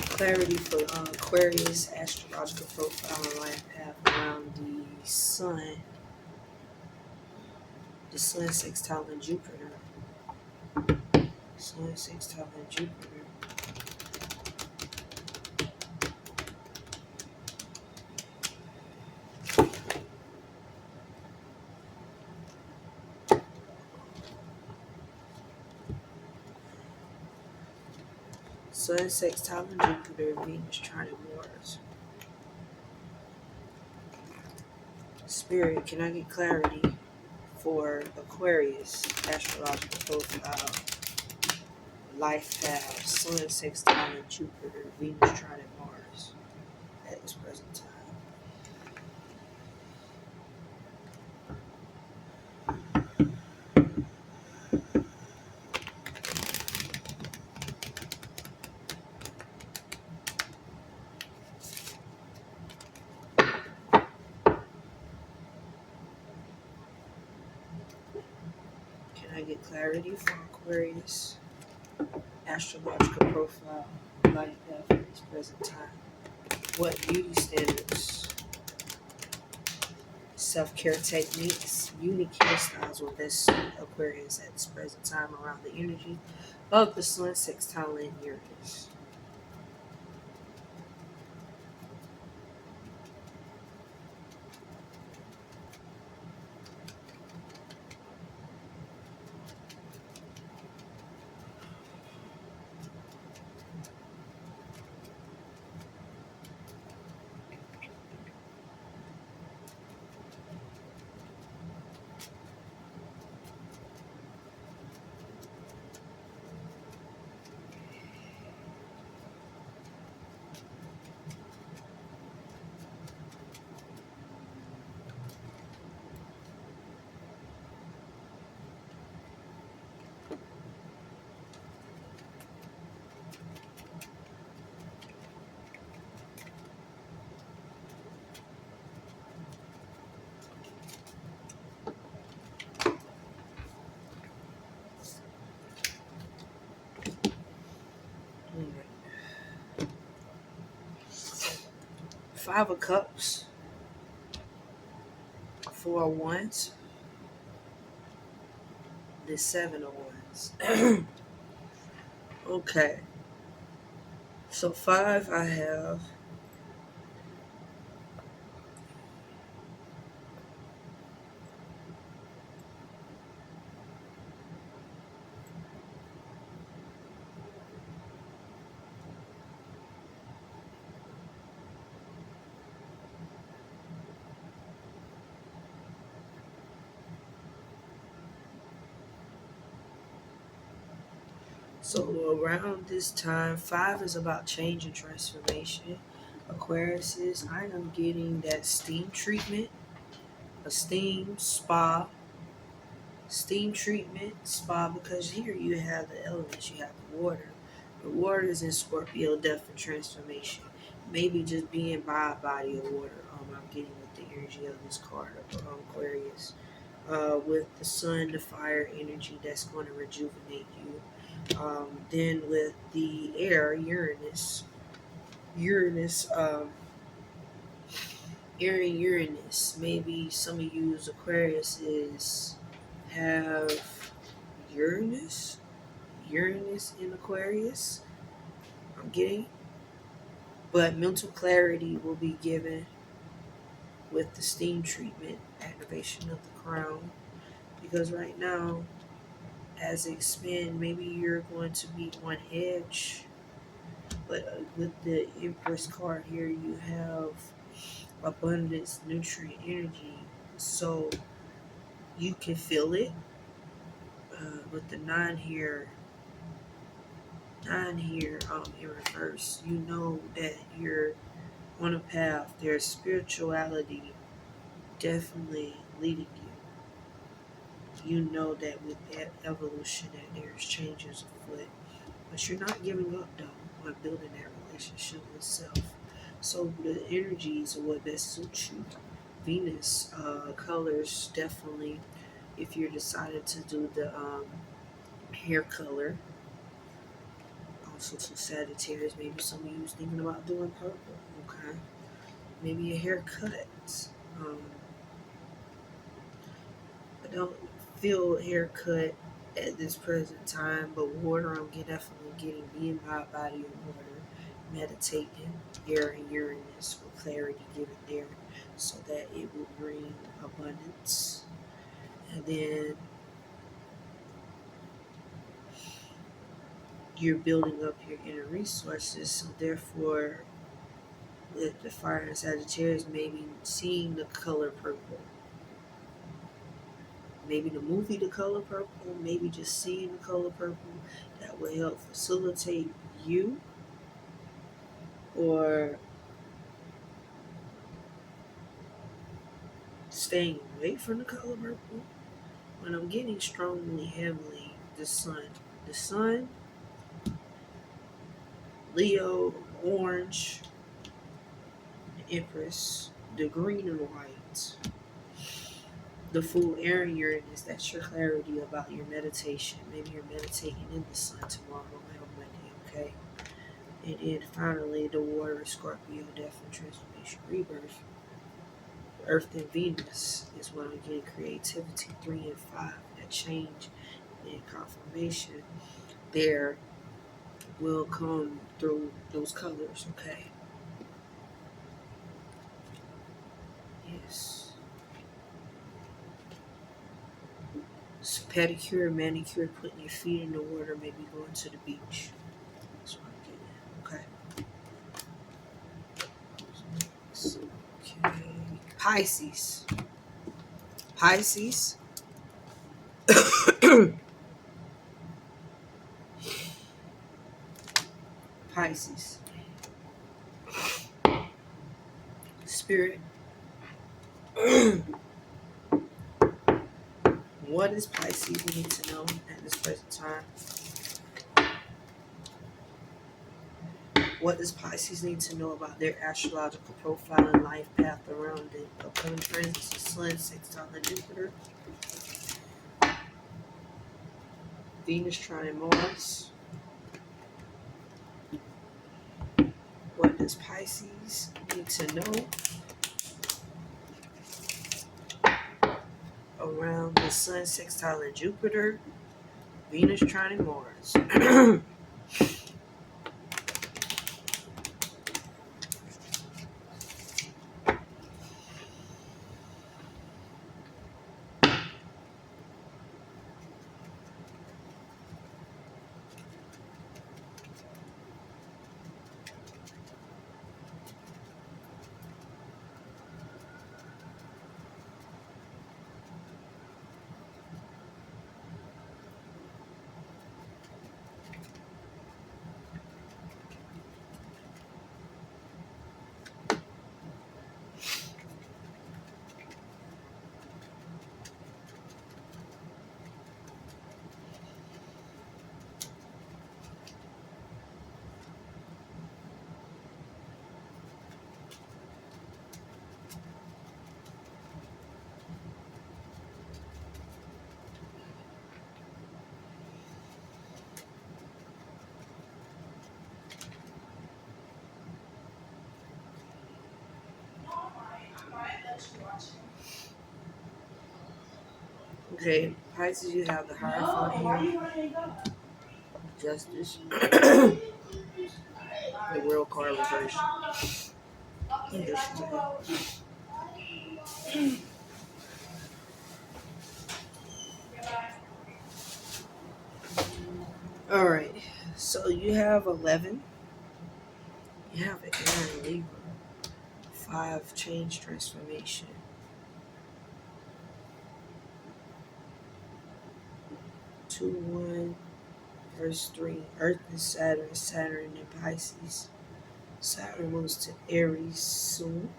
Clarity for Aquarius astrological profile and life path around the sun. The sun sextile in Jupiter. Sun sextile in Jupiter. Sun sextile in Jupiter, Venus trine Mars. Spirit, can I get clarity for Aquarius astrological profile, life path, Sun sextile in Jupiter, Venus trine Mars at this present time? Can I get clarity for Aquarius astrological profile, life path at this present time? What beauty standards, self-care techniques, unique hairstyles will best suit Aquarius at this present time around the energy of the Sun sextile in Uranus? Five of Cups, Four of Wands, the Seven of Wands. Okay, so five I have. So around this time, five is about change and transformation. Aquarius is, I am getting that steam treatment, a steam treatment, spa, because here you have the elements, you have the water. The water is in Scorpio, death and transformation. Maybe just being by a body of water. I'm getting with the energy of this card of Aquarius. With the sun, the fire energy that's going to rejuvenate you. Then with the air, Uranus, air and Uranus. Maybe some of you Aquarius have Uranus, Uranus in Aquarius. I'm getting, but mental clarity will be given with the steam treatment, activation of the crown, because right now, as it expand, maybe you're going to be on edge. But with the Empress card here, you have abundance, nutrient, energy, so you can feel it. With the nine here in reverse, you know that you're on a path. There's spirituality definitely leading you. You know that with that evolution that there's changes afoot. But you're not giving up though on building that relationship with self. So the energies are what best suits you. Venus colors definitely, if you're decided to do the hair color. Also to Sagittarius, maybe some of you was thinking about doing purple. Okay, maybe a haircut. Um, I don't feel haircut at this present time, but water I'm definitely getting, being by a body of water, meditating, air and Uranus with clarity given there so that it will bring abundance. And then you're building up your inner resources, so therefore with the fire and Sagittarius, maybe seeing the color purple. Maybe the movie The Color Purple, maybe just seeing the color purple, that will help facilitate you, or staying away from the color purple. When I'm getting strongly, heavily, the sun. The sun, Leo, orange, the Empress, the green and white, the full air and Uranus, that's your clarity about your meditation. Maybe you're meditating in the sun tomorrow on Monday, okay? And then finally, the water, Scorpio, death and transformation, rebirth. Earth and Venus is when I'm getting creativity, 3 and 5, that change and confirmation there will come through those colors, okay? Yes. So pedicure, manicure, putting your feet in the water, maybe going to the beach. That's what I'm getting at, okay? Okay. Pisces. Pisces. Pisces. Spirit. What does Pisces need to know at this present time? What does Pisces need to know about their astrological profile and life path around the upcoming transits of Sun, sextile, and Jupiter? Venus trine Mars. What does Pisces need to know around the Sun, sextile, and Jupiter? Venus trine Mars. Okay, Pisces, you have the Hierophant here, Justice, the World card reverse. All right, so you have 11. You have an air in Libra. 5, change transformation. 2, 1, verse 3. Earth and Saturn, Saturn and Pisces. Saturn moves to Aries soon.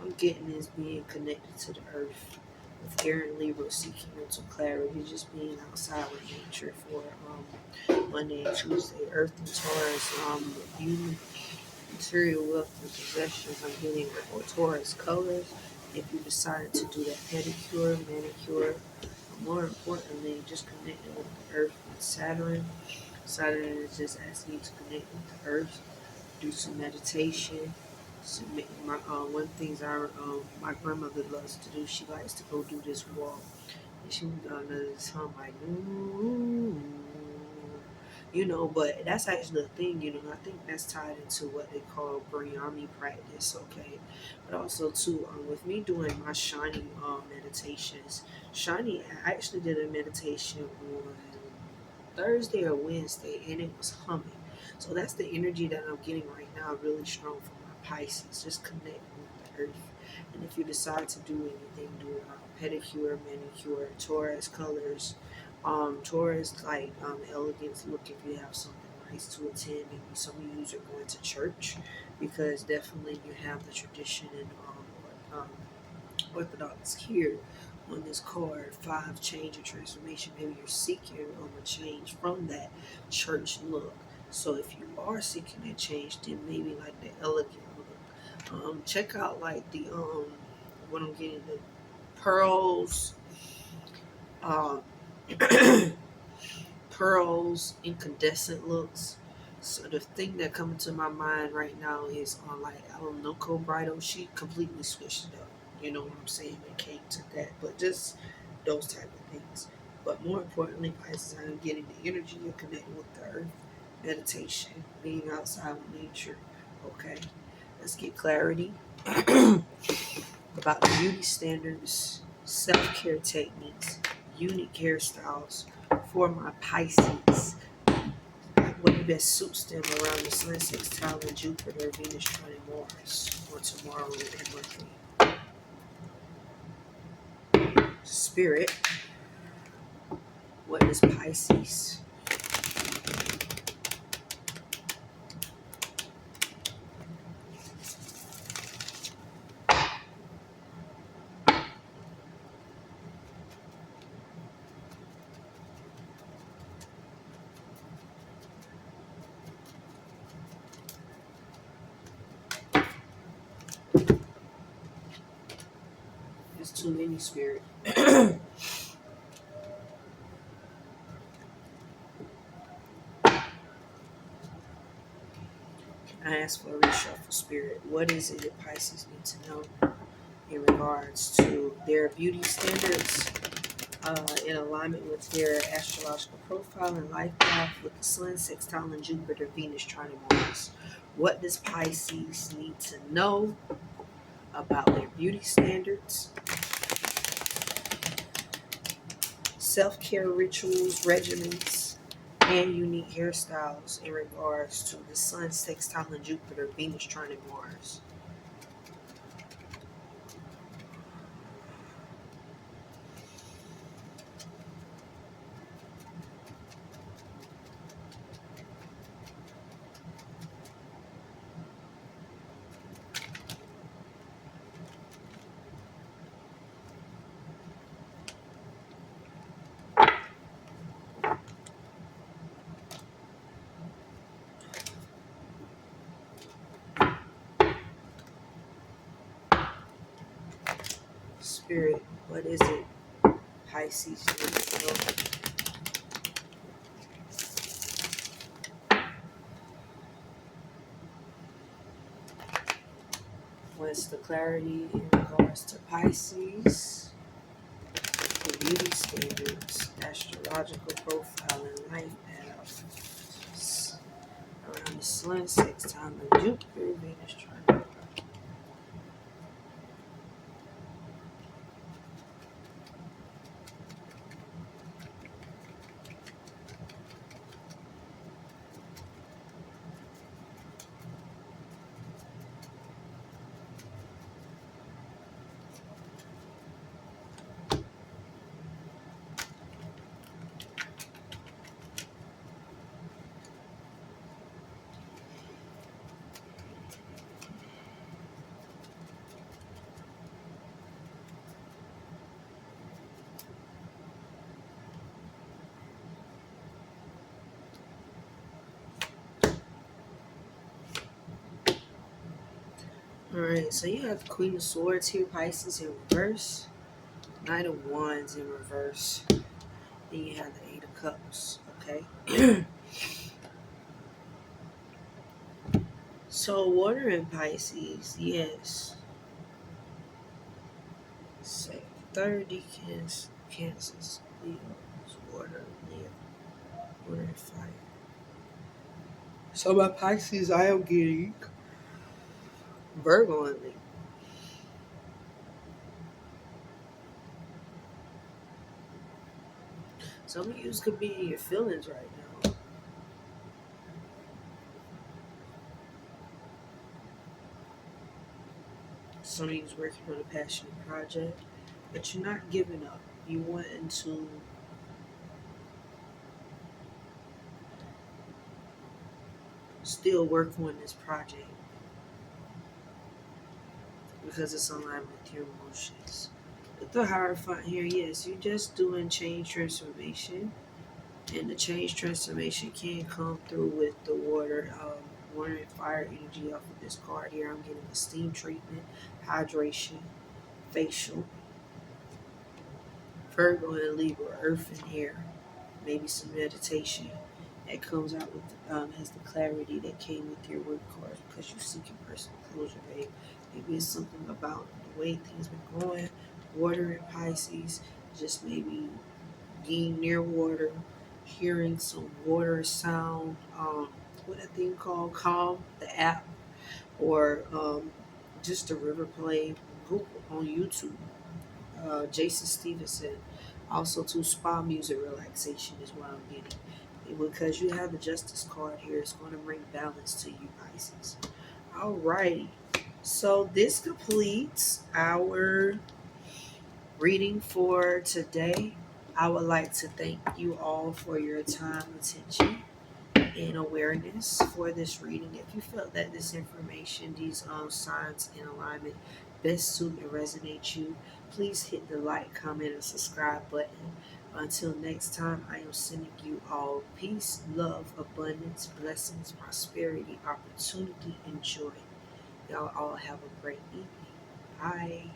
I'm getting this being connected to the earth with air and Libra seeking mental clarity, just being outside with nature for Monday and Tuesday. Earth and Taurus, beauty, material wealth and possessions. I'm getting or Taurus colors. If you decide to do that pedicure, manicure, more importantly, just connecting with the earth and Saturn. Saturn is just asking you to connect with the earth, do some meditation. Submit my one things my grandmother loves to do. She likes to go do this walk, and she does this hum like ooh, but that's actually a thing. I think that's tied into what they call biryani practice. Okay, but also too, with me doing my shiny meditations, shiny I actually did a meditation on Thursday or Wednesday, and it was humming. So that's the energy that I'm getting right now, really strong from my Pisces. Just connect with the earth. And if you decide to do anything, do pedicure, manicure, Taurus colors. Taurus, like elegance look if you have something nice to attend. Maybe some of you are going to church because definitely you have the tradition and Orthodox here on this card. 5, change or transformation. Maybe you're seeking a change from that church look. So if you are seeking that change, then maybe like the elegant look. Check out like the what I'm getting, the pearls, um, pearls, incandescent looks. So the thing that comes to my mind right now is on like Alanoco bridal. She completely switched it up. You know what I'm saying? It came to that, but just those type of things. But more importantly, Pisces, I am getting the energy of connecting with the earth, meditation, being outside with nature. Okay, let's get clarity about the beauty standards, self-care techniques, unique hairstyles for my Pisces. What best suits them around the Sun, sextile, and Jupiter, Venus, Trine, and Mars for tomorrow and monthly. Spirit, what is Pisces? There's too many, Spirit. I ask for a reshuffle, Spirit. What is it that Pisces need to know in regards to their beauty standards, in alignment with their astrological profile and life path with the Sun, sextile, and Jupiter, Venus, Trine, and Mars? What does Pisces need to know about their beauty standards, self-care rituals, regimens, and unique hairstyles in regards to the Sun, sextile, and Jupiter, Venus, Trine, and Mars? Spirit, what is it Pisces needs to know? What's the clarity in regards to Pisces, the beauty standards, astrological profile, and life paths around the Sun, sextile, and Jupiter, Venus, Trine? right, so you have the Queen of Swords here, Pisces in reverse, Knight of Wands in reverse, then you have the Eight of Cups, okay? So water in Pisces, yes. Second, third decans, Cancers, Leo's, water, Leo, water and fire. So by Pisces, I am getting Virgo and Leo. Some of you could be in your feelings right now. Some of you's working on a passionate project, but you're not giving up. You want to still work on this project because it's aligned with your emotions. With the Hierophant here, yes, you're just doing change transformation, and the change transformation can come through with the water and fire energy off of this card here. I'm getting a steam treatment, hydration, facial. Virgo and Libra, earth and air. Maybe some meditation that comes out with has the clarity that came with your work cards because you're seeking personal closure, babe. Maybe it's something about the way things been going. Water in Pisces, just maybe being near water, hearing some water sound. What that thing called? Calm, the app, or just a river play. Google on YouTube. Jason Stevenson. Also, to spa music relaxation is what I'm getting. Because you have the Justice card here, it's going to bring balance to you, Pisces. Alrighty. So this completes our reading for today. I would like to thank you all for your time, attention, and awareness for this reading. If you felt that this information, these signs in alignment best suit and resonate you, please hit the like, comment, and subscribe button. Until next time, I am sending you all peace, love, abundance, blessings, prosperity, opportunity, and joy. Y'all all have a great evening. Bye.